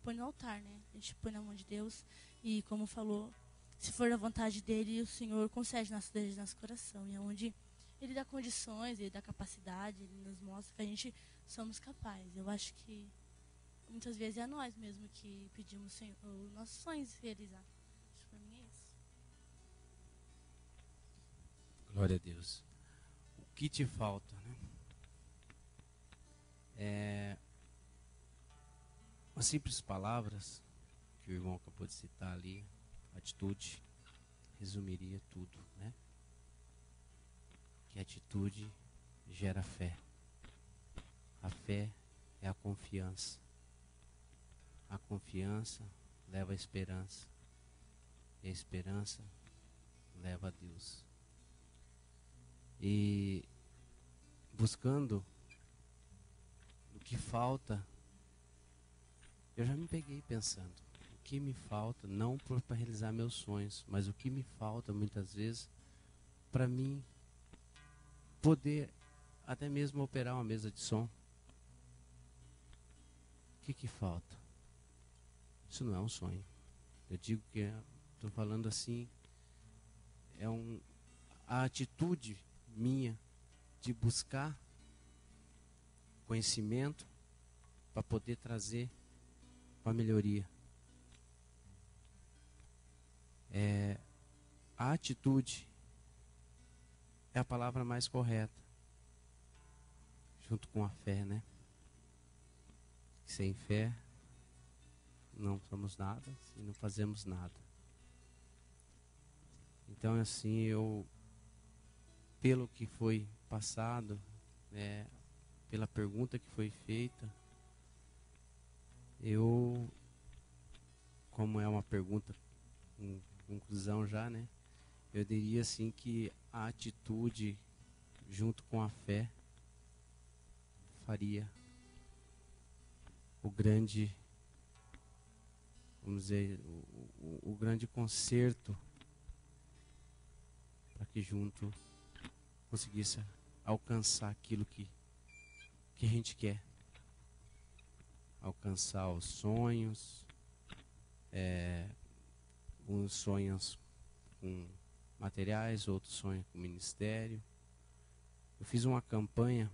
põe no altar, né? A gente põe na mão de Deus e, como falou, se for da vontade dele, o Senhor concede nosso desejo, nosso coração. E é onde ele dá condições, ele dá capacidade, ele nos mostra que a gente somos capazes. Eu acho que muitas vezes é nós mesmo que pedimos os nossos sonhos realizar. Acho que pra mim é isso. Glória a Deus. O que te falta, né? Umas simples palavras que o irmão acabou de citar ali, atitude, resumiria tudo, né? Que atitude gera fé. A fé é a confiança. A confiança leva a esperança. E a esperança leva a Deus. E buscando o que falta, eu já me peguei pensando, o que me falta, não para realizar meus sonhos, mas o que me falta muitas vezes para mim poder até mesmo operar uma mesa de som. O que falta? Isso não é um sonho. Eu digo que estou falando assim, a atitude minha de buscar conhecimento para poder trazer para melhoria. A atitude é a palavra mais correta, junto com a fé, né? Sem fé não somos nada e não fazemos nada. Então, assim, pelo que foi passado, pela pergunta que foi feita, como é uma pergunta com conclusão já, né? Eu diria assim que a atitude junto com a fé faria o grande, vamos dizer, o grande conserto para que junto conseguisse alcançar aquilo que a gente quer. Alcançar os sonhos, uns sonhos com materiais, outros sonhos com ministério. Eu fiz uma campanha,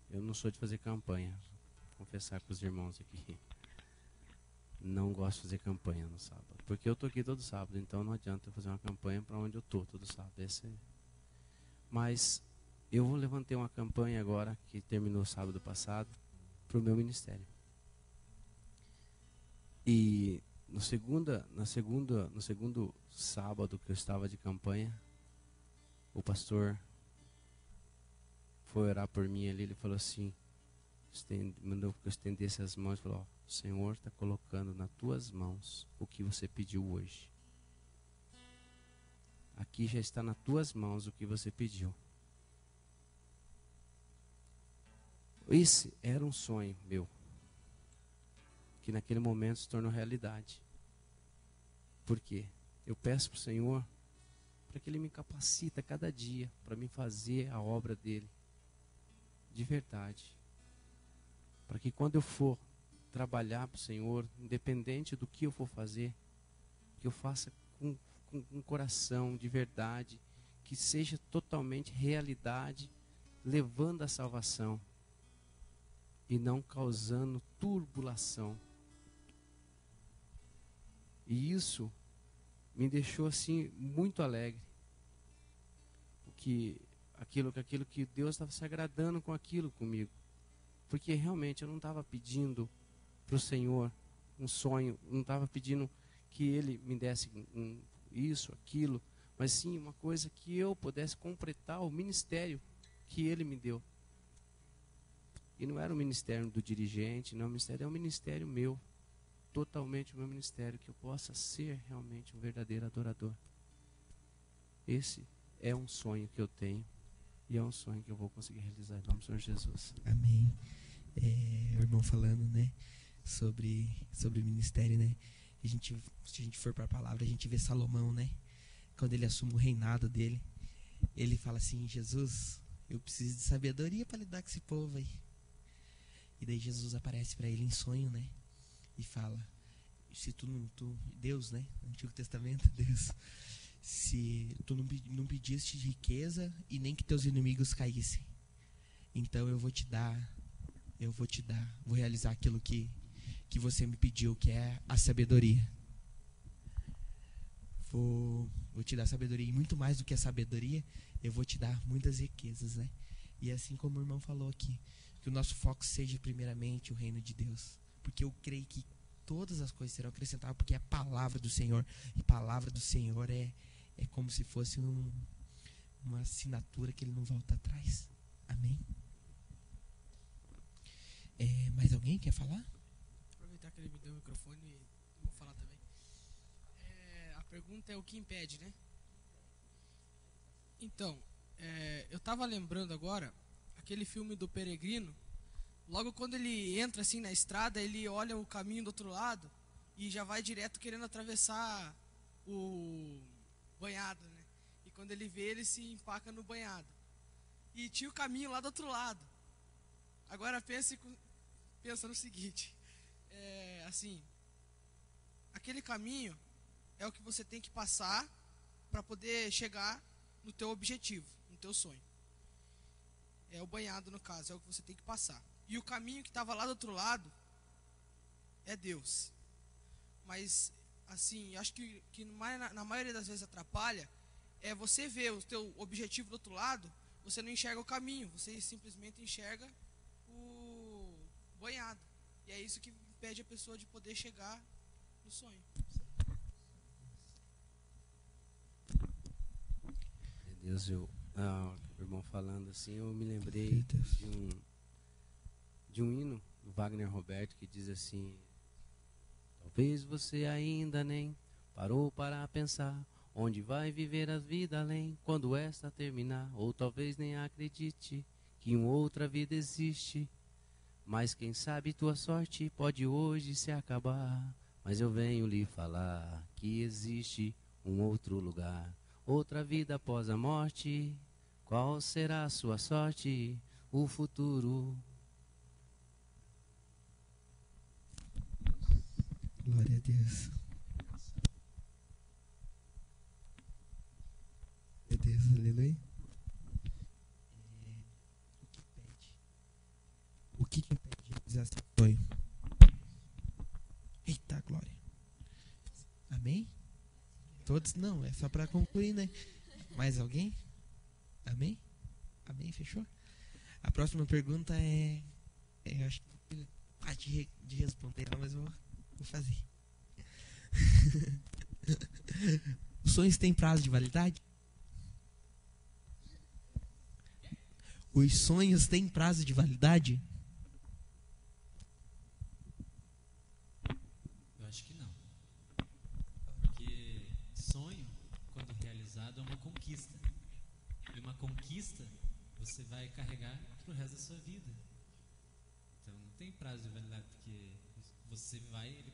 eu não sou de fazer campanha, vou confessar com os irmãos aqui. Não gosto de fazer campanha no sábado, porque eu tô aqui todo sábado, então não adianta eu fazer uma campanha para onde eu tô todo sábado. Mas eu levantei uma campanha agora, que terminou sábado passado, para o meu ministério. E no segundo sábado que eu estava de campanha, o pastor foi orar por mim ali, ele falou assim, mandou que eu estendesse as mãos e falou: ó, o Senhor está colocando nas tuas mãos o que você pediu hoje. Aqui já está nas tuas mãos o que você pediu. Esse era um sonho meu, que naquele momento se tornou realidade. Por quê? Eu peço para o Senhor para que Ele me capacite cada dia para me fazer a obra dEle de verdade. Para que quando eu for trabalhar para o Senhor, independente do que eu for fazer, que eu faça com um coração de verdade, que seja totalmente realidade, levando a salvação e não causando turbulação. E isso me deixou assim muito alegre, porque aquilo que Deus estava se agradando com aquilo comigo, porque realmente eu não estava pedindo para o Senhor um sonho, não estava pedindo que Ele me desse isso, aquilo, mas sim uma coisa que eu pudesse completar o ministério que Ele me deu. E não era o ministério do dirigente, não, o ministério é um ministério meu, totalmente o meu ministério, que eu possa ser realmente um verdadeiro adorador. Esse é um sonho que eu tenho e é um sonho que eu vou conseguir realizar em nome do Senhor Jesus. Amém. O irmão falando, né, sobre ministério, né? Se a gente for para a palavra, a gente vê Salomão, né? Quando ele assume o reinado dele, ele fala assim: Jesus, eu preciso de sabedoria para lidar com esse povo aí. E daí Jesus aparece para ele em sonho, né? E fala: se Deus, né? No Antigo Testamento, Deus, se tu não pediste riqueza e nem que teus inimigos caíssem, então eu vou te dar, vou realizar aquilo que você me pediu, que é a sabedoria. Vou te dar sabedoria, e muito mais do que a sabedoria, eu vou te dar muitas riquezas, né? E assim como o irmão falou aqui, que o nosso foco seja primeiramente o reino de Deus, porque eu creio que todas as coisas serão acrescentadas, porque é a palavra do Senhor, e a palavra do Senhor é como se fosse uma assinatura que Ele não volta atrás. Amém? Mais alguém quer falar? Aproveitar que ele me deu o microfone e vou falar também. A pergunta é o que impede, né? Então, eu estava lembrando agora aquele filme do Peregrino. Logo quando ele entra assim na estrada, ele olha o caminho do outro lado e já vai direto querendo atravessar o banhado, né? E quando ele vê, ele se empaca no banhado. E tinha o caminho lá do outro lado. Agora pensa no seguinte, assim, aquele caminho é o que você tem que passar para poder chegar no teu objetivo, no teu sonho. É o banhado, no caso, é o que você tem que passar. E o caminho que estava lá do outro lado é Deus. Mas, assim, acho que na maioria das vezes atrapalha é você ver o teu objetivo do outro lado, você não enxerga o caminho, você simplesmente enxerga o banhado. E é isso que impede a pessoa de poder chegar no sonho. Deus, o irmão falando assim, eu me lembrei de um hino do Wagner Roberto que diz assim: talvez você ainda nem parou para pensar onde vai viver a vida além, quando esta terminar, ou talvez nem acredite que uma outra vida existe. Mas quem sabe tua sorte pode hoje se acabar. Mas eu venho lhe falar que existe um outro lugar, outra vida após a morte. Qual será a sua sorte, o futuro? Glória a Deus. Glória a Deus, aleluia. O que impede de realizar seu sonho? Eita, glória. Amém? Todos? Não, é só para concluir, né? Mais alguém? Amém? Amém, fechou? A próxima pergunta eu acho que parte de responder, mas eu vou fazer. Os sonhos têm prazo de validade? Os sonhos têm prazo de validade? acho que não. Porque sonho, quando realizado, é uma conquista. E uma conquista você vai carregar pro resto da sua vida. Então não tem prazo de validade, porque você vai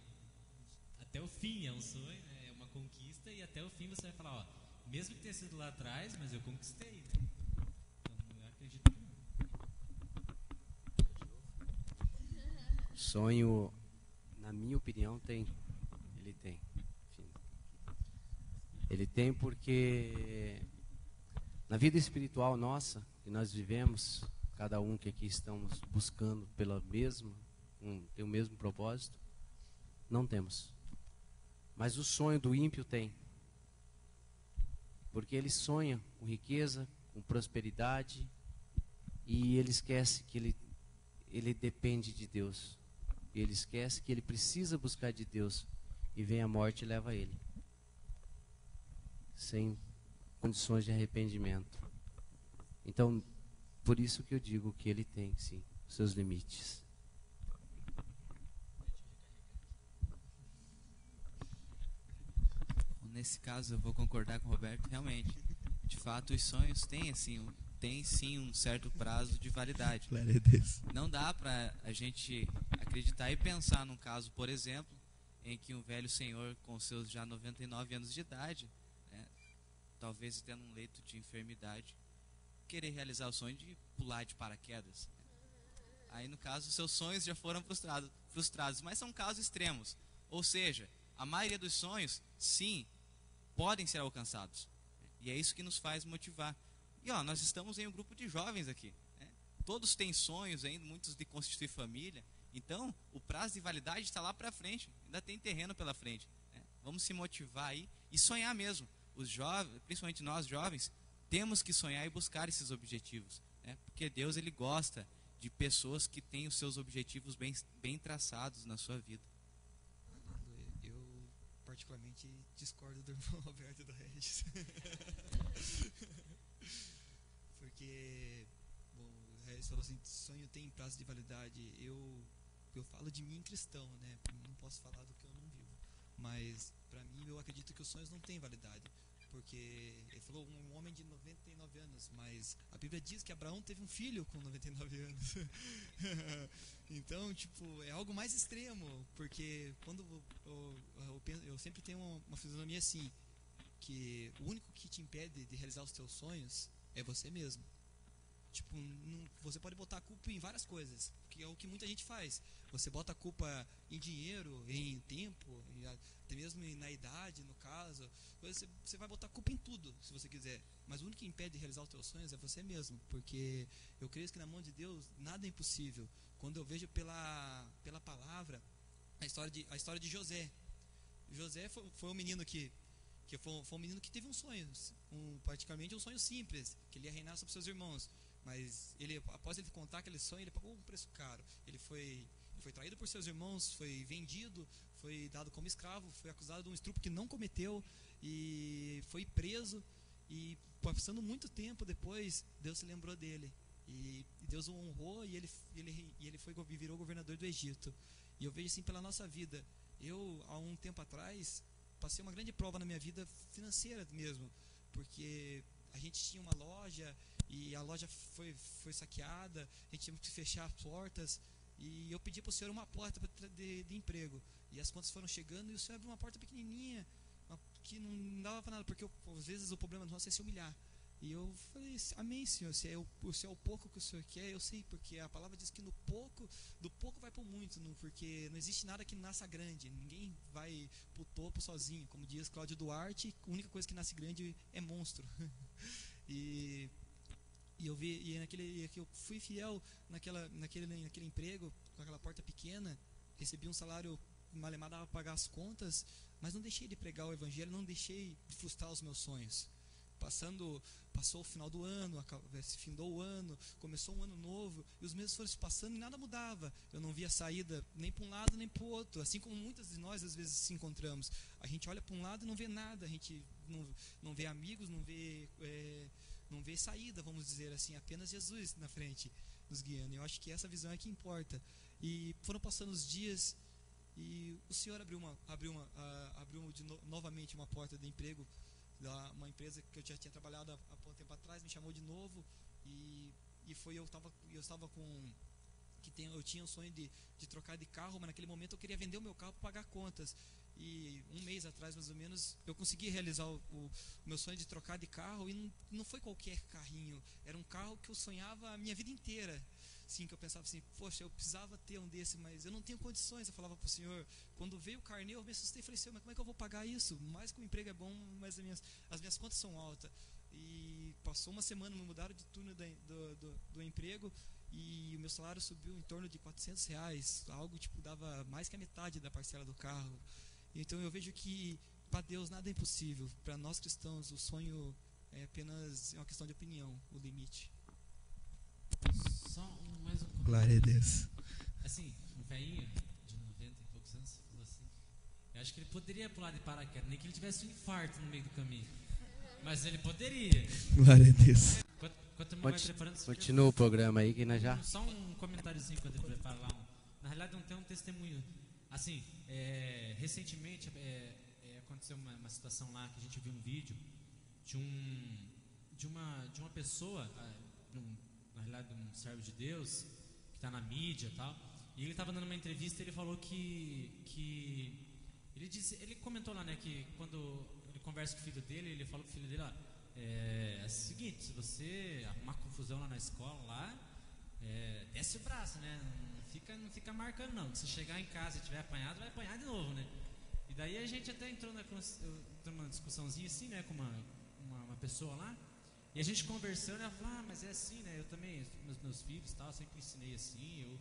até o fim, é um sonho, né? É uma conquista, e até o fim você vai falar, ó, mesmo que tenha sido lá atrás, mas eu conquistei, né? Então eu acredito que não. Sonho, na minha opinião, tem. Ele tem. Ele tem porque na vida espiritual nossa, que nós vivemos, cada um que aqui estamos buscando pela mesma, tem o mesmo propósito, não temos. Mas o sonho do ímpio tem. Porque ele sonha com riqueza, com prosperidade, e ele esquece que ele depende de Deus. E ele esquece que ele precisa buscar de Deus, e vem a morte e leva ele. Sem condições de arrependimento. Então, por isso que eu digo que ele tem, sim, seus limites. Nesse caso, eu vou concordar com o Roberto, realmente. De fato, os sonhos têm sim um certo prazo de validade. Glória a Deus. Não dá para a gente acreditar e pensar num caso, por exemplo, em que um velho senhor com seus já 99 anos de idade, né, talvez tendo um leito de enfermidade, querer realizar o sonho de pular de paraquedas. Aí, no caso, seus sonhos já foram frustrados, mas são casos extremos. Ou seja, a maioria dos sonhos, sim, podem ser alcançados. E é isso que nos faz motivar. E ó, nós estamos em um grupo de jovens aqui, né? Todos têm sonhos ainda, muitos de constituir família. Então, o prazo de validade está lá para frente, ainda tem terreno pela frente, né? Vamos se motivar aí e sonhar mesmo. Os jovens, principalmente nós jovens, temos que sonhar e buscar esses objetivos, né? Porque Deus, ele gosta de pessoas que têm os seus objetivos bem traçados na sua vida. Eu particularmente discordo do irmão Roberto e do Regis. Porque, bom, o Regis falou assim, sonho tem prazo de validade. Eu falo de mim cristão, né? Não posso falar do que eu não vivo. Mas, pra mim, eu acredito que os sonhos não têm validade. Porque ele falou um homem de 99 anos, mas a Bíblia diz que Abraão teve um filho com 99 anos. Então, tipo, é algo mais extremo, porque quando eu sempre tenho uma fisionomia assim, que o único que te impede de realizar os teus sonhos é você mesmo. Tipo, você pode botar a culpa em várias coisas, que é o que muita gente faz. Você bota a culpa em dinheiro, em tempo, até mesmo na idade, no caso. Você vai botar a culpa em tudo, se você quiser. Mas o único que impede de realizar os teus sonhos é você mesmo. Porque eu creio que na mão de Deus nada é impossível. Quando eu vejo pela palavra a história de José. José foi um menino que foi um menino que teve um sonho, praticamente um sonho simples, que ele ia reinar sobre seus irmãos. Mas após ele contar aquele sonho, ele pagou um preço caro. Ele foi traído por seus irmãos, foi vendido, foi dado como escravo, foi acusado de um estupro que não cometeu e foi preso. E passando muito tempo depois, Deus se lembrou dele e Deus o honrou e ele virou governador do Egito. E eu vejo assim pela nossa vida. Eu, há um tempo atrás, passei uma grande prova na minha vida financeira mesmo, porque a gente tinha uma loja e a loja foi saqueada, a gente tinha que fechar as portas e eu pedi para o Senhor uma porta de emprego e as contas foram chegando e o Senhor abriu uma porta pequenininha que não dava para nada, porque às vezes o problema nosso é se humilhar. E eu falei, amém, Senhor, se é o pouco que o Senhor quer, eu sei, porque a palavra diz que do pouco vai para o muito, porque não existe nada que nasça grande, ninguém vai para o topo sozinho, como diz Cláudio Duarte, a única coisa que nasce grande é monstro. E eu fui fiel naquele emprego, com aquela porta pequena, recebi um salário malemar, dava para pagar as contas, mas não deixei de pregar o evangelho, não deixei de frustrar os meus sonhos. Passou o final do ano, findou o ano, começou um ano novo, e os meses foram se passando e nada mudava. Eu não via saída nem para um lado nem para o outro, assim como muitas de nós às vezes se encontramos. A gente olha para um lado e não vê nada, a gente não vê amigos, não vê saída, vamos dizer assim, apenas Jesus na frente nos guiando. Eu acho que essa visão é que importa. E foram passando os dias E o Senhor novamente uma porta de emprego, uma empresa que eu já tinha trabalhado há pouco tempo atrás, me chamou de novo, e eu tinha o sonho de trocar de carro, mas naquele momento eu queria vender o meu carro para pagar contas. E um mês atrás, mais ou menos, eu consegui realizar o meu sonho de trocar de carro, e não foi qualquer carrinho, era um carro que eu sonhava a minha vida inteira. Sim, que eu pensava assim, poxa, eu precisava ter um desse, mas eu não tenho condições. Eu falava para o Senhor, quando veio o carnê, eu me assustei e falei, Senhor, mas como é que eu vou pagar isso? Mais que o emprego é bom, mas as minhas contas são altas. E passou uma semana, me mudaram de turno do emprego, e o meu salário subiu em torno de R$ 400, algo tipo, dava mais que a metade da parcela do carro. Então eu vejo que para Deus nada é impossível. Para nós cristãos, o sonho é apenas uma questão de opinião, o limite. Só mais um comentário. Glória a Deus. Assim, um velhinho de 90 e poucos anos falou assim, eu acho que ele poderia pular de paraquedas, nem que ele tivesse um infarto no meio do caminho, mas ele poderia. Glória a Deus. Enquanto vai preparando, continua o programa aí que nós já... Só um comentáriozinho quando ele prepara lá. Na realidade não tem um testemunho. Assim, recentemente aconteceu uma situação lá que a gente viu um vídeo de uma pessoa, na realidade um servo de Deus, que está na mídia e tal, e ele estava dando uma entrevista e ele falou que ele comentou lá, né, que quando ele conversa com o filho dele, ele falou pro filho dele, ó, é o seguinte, se você arrumar confusão lá na escola, lá, desce o braço, né, não fica marcando não, se chegar em casa e tiver apanhado, vai apanhar de novo, né. E daí a gente até entrou numa discussãozinha assim, né, com uma pessoa lá, e a gente conversando, ela falou, mas é assim, né, eu também, meus filhos tal, sempre ensinei assim,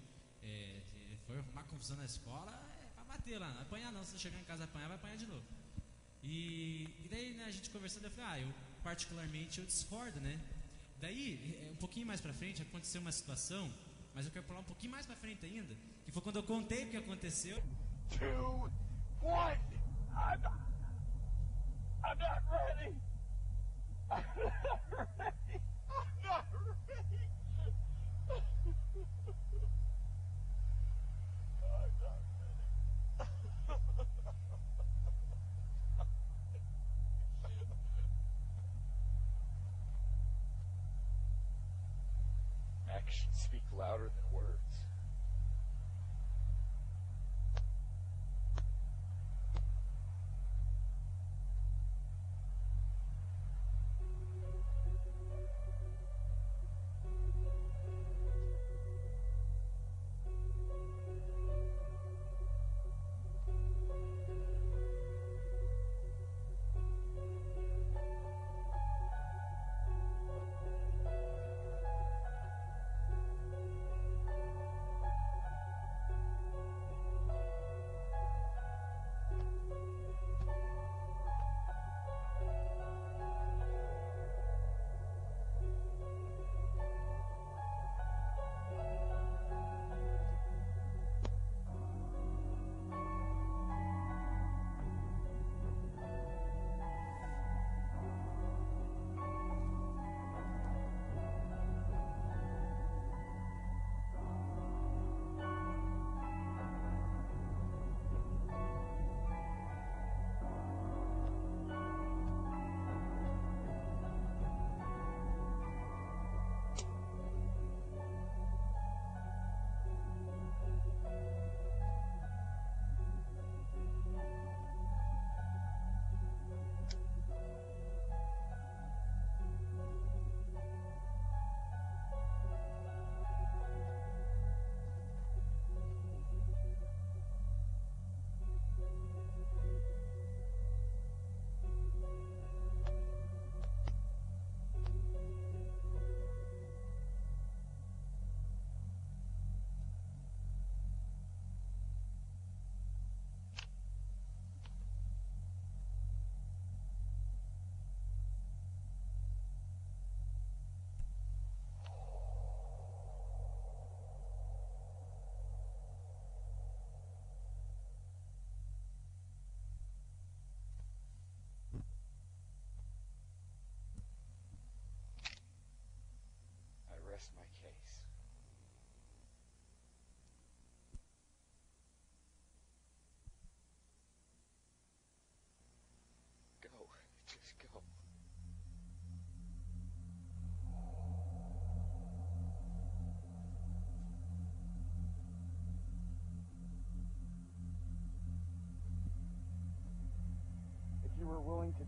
for arrumar confusão na escola, é pra bater lá, não apanhar não, se chegar em casa e apanhar, vai apanhar de novo. E daí, né, a gente conversando, eu falei, eu particularmente eu discordo, né. Daí, um pouquinho mais pra frente, aconteceu uma situação, mas eu quero pular um pouquinho mais pra frente ainda, que foi quando eu contei o que aconteceu. 2, 1, I'm not ready. I'm not ready. I'm not ready. Actions speak louder than words.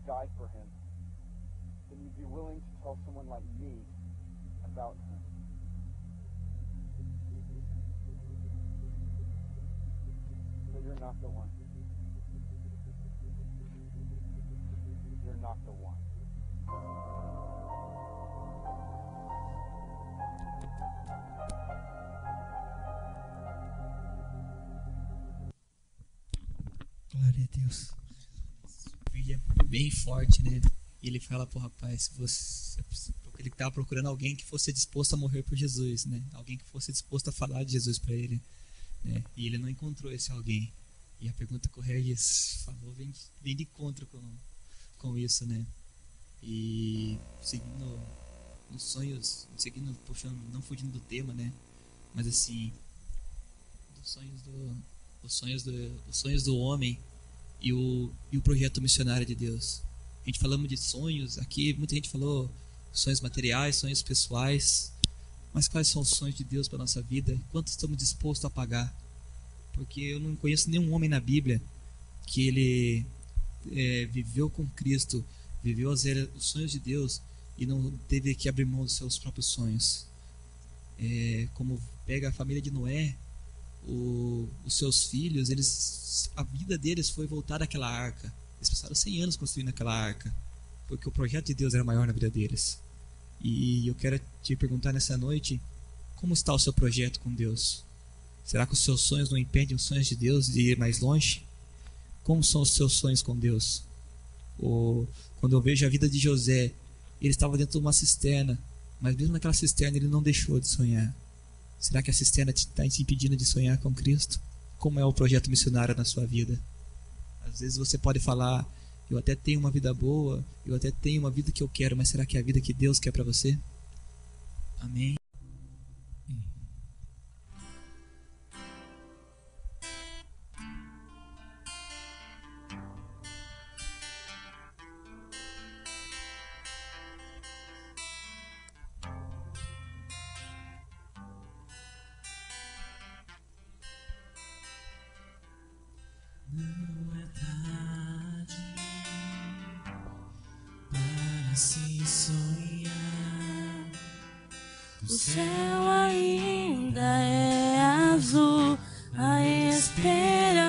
die for him, then you'd be willing to tell someone like me about him. So you're not the one. You're not the one. Glória a Deus. O vídeo é bem forte, né? E ele fala pro rapaz, ele estava procurando alguém que fosse disposto a morrer por Jesus, né? Alguém que fosse disposto a falar de Jesus para ele, né? E ele não encontrou esse alguém. E a pergunta que o Regis falou vem de encontro com isso, né? E seguindo os sonhos, puxando, não fugindo do tema, né? Mas assim, os sonhos do homem e o projeto missionário de Deus. A gente falamos de sonhos aqui, muita gente falou sonhos materiais, sonhos pessoais, mas quais são os sonhos de Deus para nossa vida? Quanto estamos dispostos a pagar? Porque eu não conheço nenhum homem na Bíblia que ele viveu com Cristo, viveu os sonhos de Deus e não teve que abrir mão dos seus próprios sonhos. Como pega a família de Noé, os seus filhos, a vida deles foi voltada àquela arca. Eles passaram 100 anos construindo aquela arca, porque o projeto de Deus era maior na vida deles. E eu quero te perguntar nessa noite, como está o seu projeto com Deus? Será que os seus sonhos não impedem os sonhos de Deus de ir mais longe? Como são os seus sonhos com Deus? Quando eu vejo a vida de José, ele estava dentro de uma cisterna, mas mesmo naquela cisterna ele não deixou de sonhar. Será que a cisterna está te impedindo de sonhar com Cristo? Como é o projeto missionário na sua vida? Às vezes você pode falar, eu até tenho uma vida boa, eu até tenho uma vida que eu quero, mas será que é a vida que Deus quer para você? Amém. Não é tarde para se sonhar. O céu ainda é azul, a esperança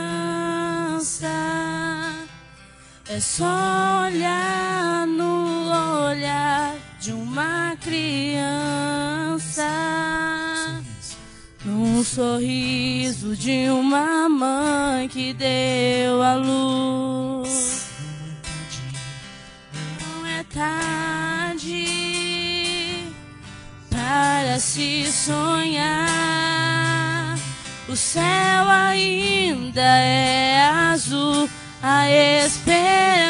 é só olhar no olhar de uma criança, num sorriso de uma mãe que deu a luz. Não é tarde para se sonhar. O céu ainda é azul, a esperança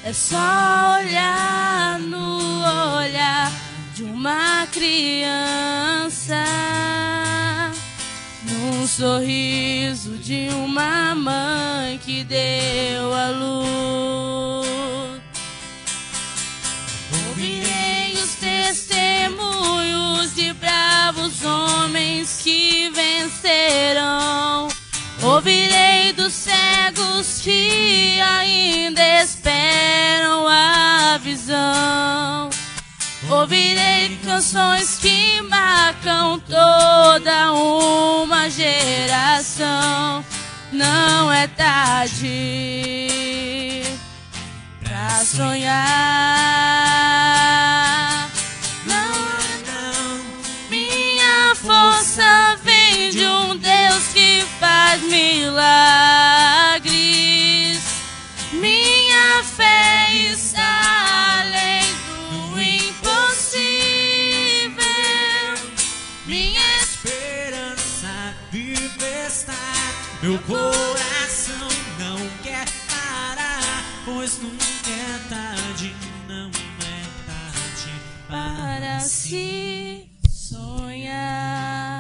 é só olhar no olhar de uma criança, num sorriso de uma mãe que deu a luz. Ouvirei os testemunhos de bravos homens que vencerão. Ouvirei dos cegos que ainda esperam a visão. Ouvirei canções que marcam toda uma geração. Não é tarde pra sonhar. Não, não. Minha força vem de um Deus que faz milagres. Minha fé está além do impossível. Minha esperança vive está. Meu coração não quer parar, pois nunca é tarde, não é tarde para se sonhar.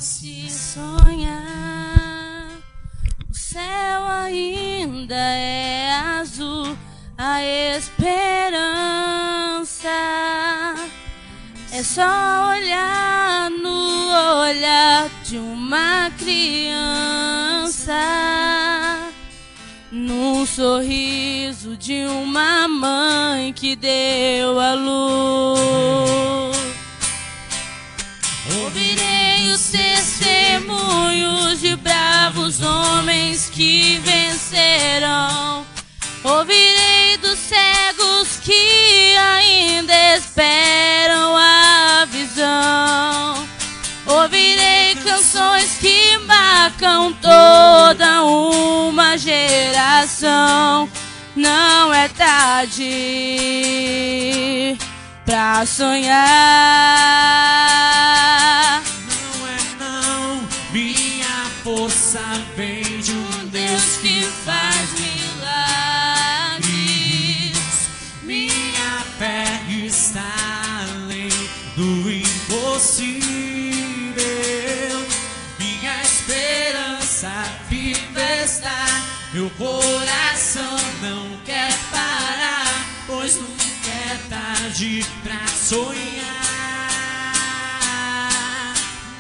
Se sonhar, o céu ainda é azul, a esperança é só olhar no olhar de uma criança, num sorriso de uma mãe que deu a luz. Ouvirei os testemunhos de bravos homens que vencerão. Ouvirei dos cegos que ainda esperam a visão. Ouvirei canções que marcam toda uma geração. Não é tarde pra sonhar. Não é não, minha força vem de um Deus que faz milagres. Minha fé está além do impossível. Minha esperança viva está. Meu coração não quer parar, pois nunca é tarde pra sonhar.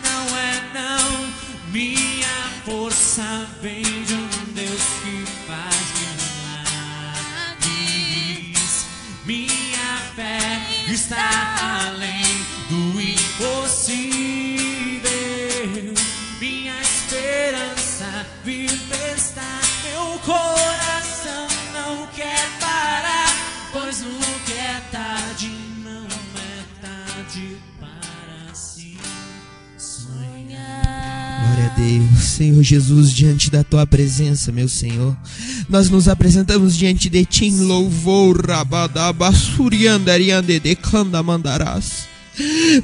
Não é não, minha força vem de um Deus que faz milagres. Minha fé está além do impossível. Minha esperança viva está. Meu coração não quer parar, pois nunca é tarde, não é tarde para se sonhar. Glória a Deus, Senhor Jesus, diante da tua presença, meu Senhor, nós nos apresentamos diante de ti em louvor, rabadabassuriandariande de candamandarás.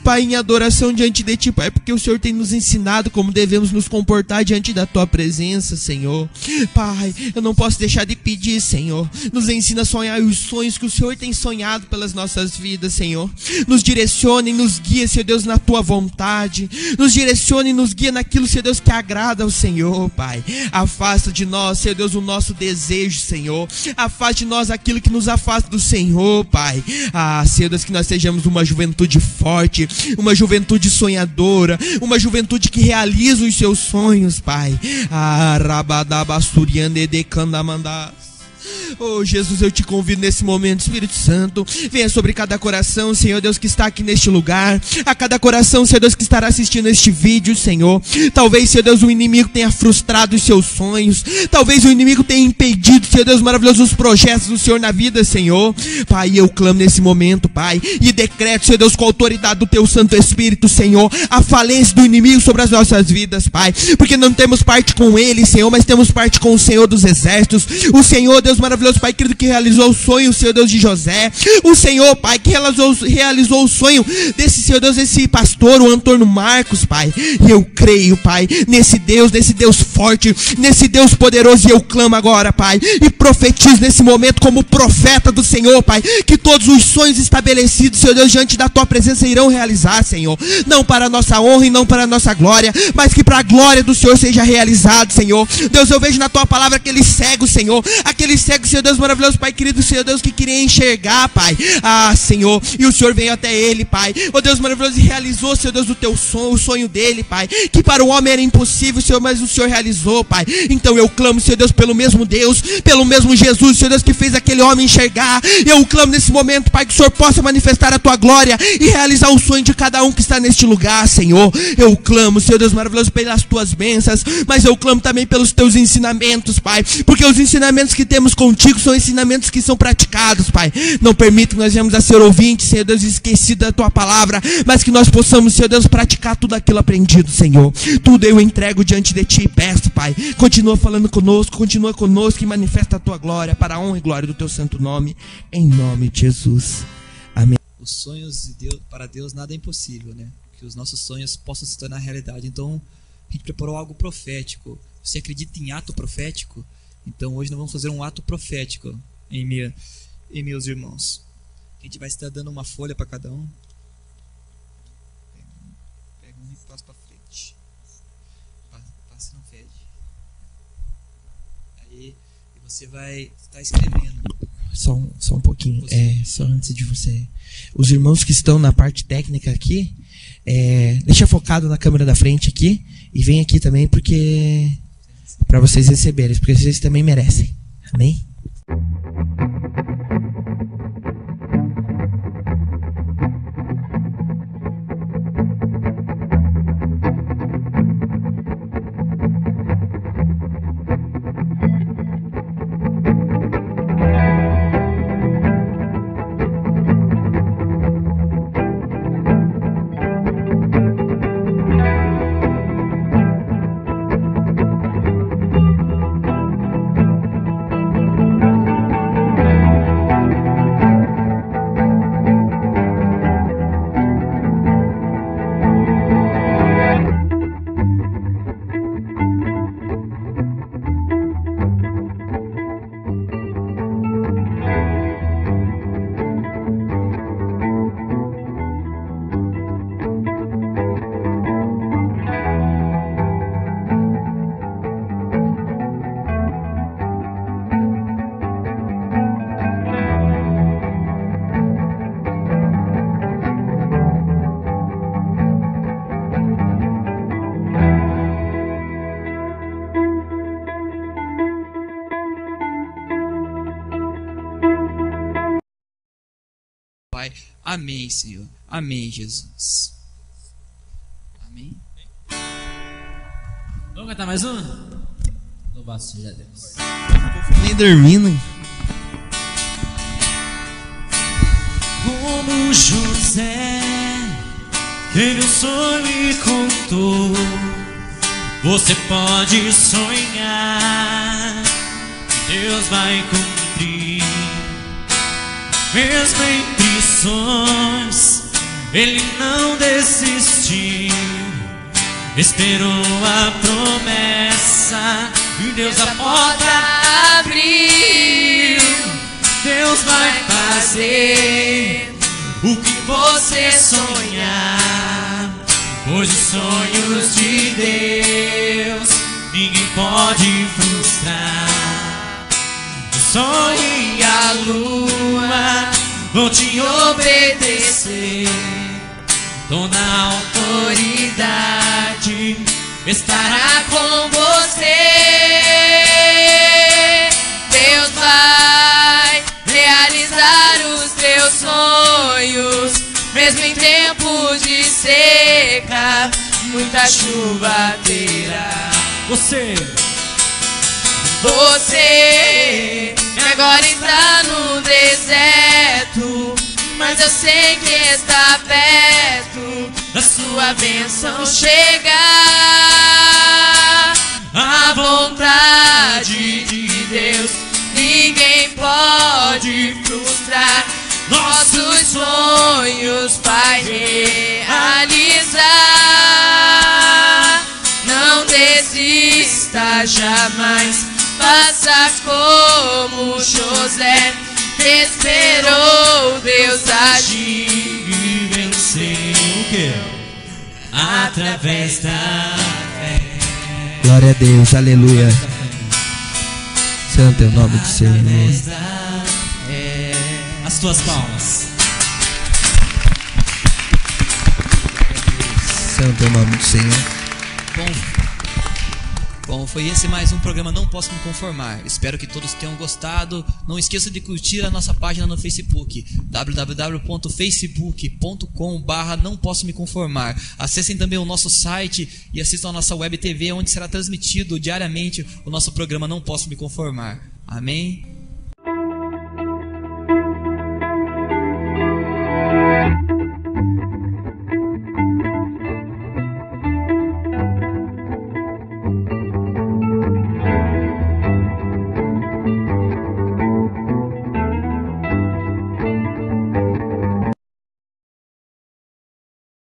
Pai, em adoração diante de ti, Pai, porque o Senhor tem nos ensinado como devemos nos comportar diante da tua presença, Senhor. Pai, eu não posso deixar de pedir, Senhor, nos ensina a sonhar os sonhos que o Senhor tem sonhado pelas nossas vidas, Senhor. Nos direcione e nos guia, Senhor Deus, na tua vontade. Nos direcione e nos guia naquilo, Senhor Deus, que agrada ao Senhor, Pai. Afasta de nós, Senhor Deus, o nosso desejo, Senhor. Afasta de nós aquilo que nos afasta do Senhor, Pai. Senhor Deus, que nós sejamos uma juventude forte, uma juventude sonhadora, uma juventude que realiza os seus sonhos, Pai. Oh Jesus, eu te convido nesse momento, Espírito Santo, venha sobre cada coração, Senhor Deus, que está aqui neste lugar, a cada coração, Senhor Deus, que estará assistindo este vídeo, Senhor. Talvez, Senhor Deus, o inimigo tenha frustrado os seus sonhos, talvez o inimigo tenha impedido, Senhor Deus, maravilhoso, os projetos do Senhor na vida, Senhor. Pai, eu clamo nesse momento, Pai, e decreto, Senhor Deus, com a autoridade do Teu Santo Espírito, Senhor, a falência do inimigo sobre as nossas vidas, Pai, porque não temos parte com ele, Senhor, mas temos parte com o Senhor dos Exércitos, o Senhor, Deus maravilhoso, Pai querido, que realizou o sonho, Senhor Deus, de José, o Senhor, Pai, que realizou o sonho desse, Senhor Deus, esse pastor, o Antônio Marcos, Pai. E eu creio, Pai, nesse Deus forte, nesse Deus poderoso, e eu clamo agora, Pai, e profetizo nesse momento como profeta do Senhor, Pai, que todos os sonhos estabelecidos, Senhor Deus, diante da Tua presença irão realizar, Senhor, não para a nossa honra e não para a nossa glória, mas que para a glória do Senhor seja realizado, Senhor. Deus, eu vejo na Tua palavra aquele cego, Senhor, aquele cego, Senhor Deus maravilhoso, Pai querido, Senhor Deus, que queria enxergar, Pai, Senhor, e o Senhor veio até ele, Pai, oh Deus maravilhoso, e realizou, Senhor Deus, o sonho dele, Pai, que para o homem era impossível, Senhor, mas o Senhor realizou, Pai. Então eu clamo, Senhor Deus, pelo mesmo Deus, pelo mesmo Jesus, Senhor Deus, que fez aquele homem enxergar. Eu clamo nesse momento, Pai, que o Senhor possa manifestar a Tua glória e realizar o sonho de cada um que está neste lugar, Senhor. Eu clamo, Senhor Deus maravilhoso, pelas Tuas bênçãos, mas eu clamo também pelos Teus ensinamentos, Pai, porque os ensinamentos que temos contigo são ensinamentos que são praticados, Pai. Não permita que nós venhamos a ser ouvintes, Senhor Deus, esquecido da Tua palavra, mas que nós possamos, Senhor Deus, praticar tudo aquilo aprendido, Senhor. Tudo eu entrego diante de Ti e peço, Pai, continua falando conosco, continua conosco e manifesta a Tua glória para a honra e glória do Teu santo nome, em nome de Jesus. Amém. Os sonhos de Deus, para Deus nada é impossível, né? Que os nossos sonhos possam se tornar realidade. Então, a gente preparou algo profético. Você acredita em ato profético? Então hoje nós vamos fazer um ato profético em meus irmãos. A gente vai estar dando uma folha para cada um. Pega um e passa para frente. ler e você vai estar escrevendo. Só um pouquinho, só antes de você. Os irmãos que estão na parte técnica aqui, deixa focado na câmera da frente aqui e vem aqui também porque para vocês receberem, porque vocês também merecem. Amém? Amém, Senhor. Amém, Jesus. Amém. Vamos cantar mais uma? Louvado seja Deus. Nem dormindo. Como José teve um sonho e contou, você pode sonhar, Deus vai cumprir. Mesmo em prisões, ele não desistiu, esperou a promessa e Deus a porta abriu. Deus vai fazer o que você sonhar, pois os sonhos de Deus ninguém pode frustrar. O sol e a lua vão te obedecer, toda a autoridade estará com você. Deus vai realizar os teus sonhos, mesmo em tempos de seca, muita chuva terá. Você que agora está no deserto, mas eu sei que está perto da sua bênção chegar. A vontade de Deus ninguém pode frustrar, nossos sonhos vai realizar. Não desista jamais, faça como José, esperou Deus agir e venceu o quê? Através da fé. Glória a Deus, aleluia. Santo é o nome do Senhor. As tuas palmas. Santo é o nome do Senhor. Bom, foi esse mais um programa Não Posso Me Conformar. Espero que todos tenham gostado. Não esqueça de curtir a nossa página no Facebook, www.facebook.com/Não Posso Me Conformar. Acessem também o nosso site e assistam a nossa web TV, onde será transmitido diariamente o nosso programa Não Posso Me Conformar. Amém?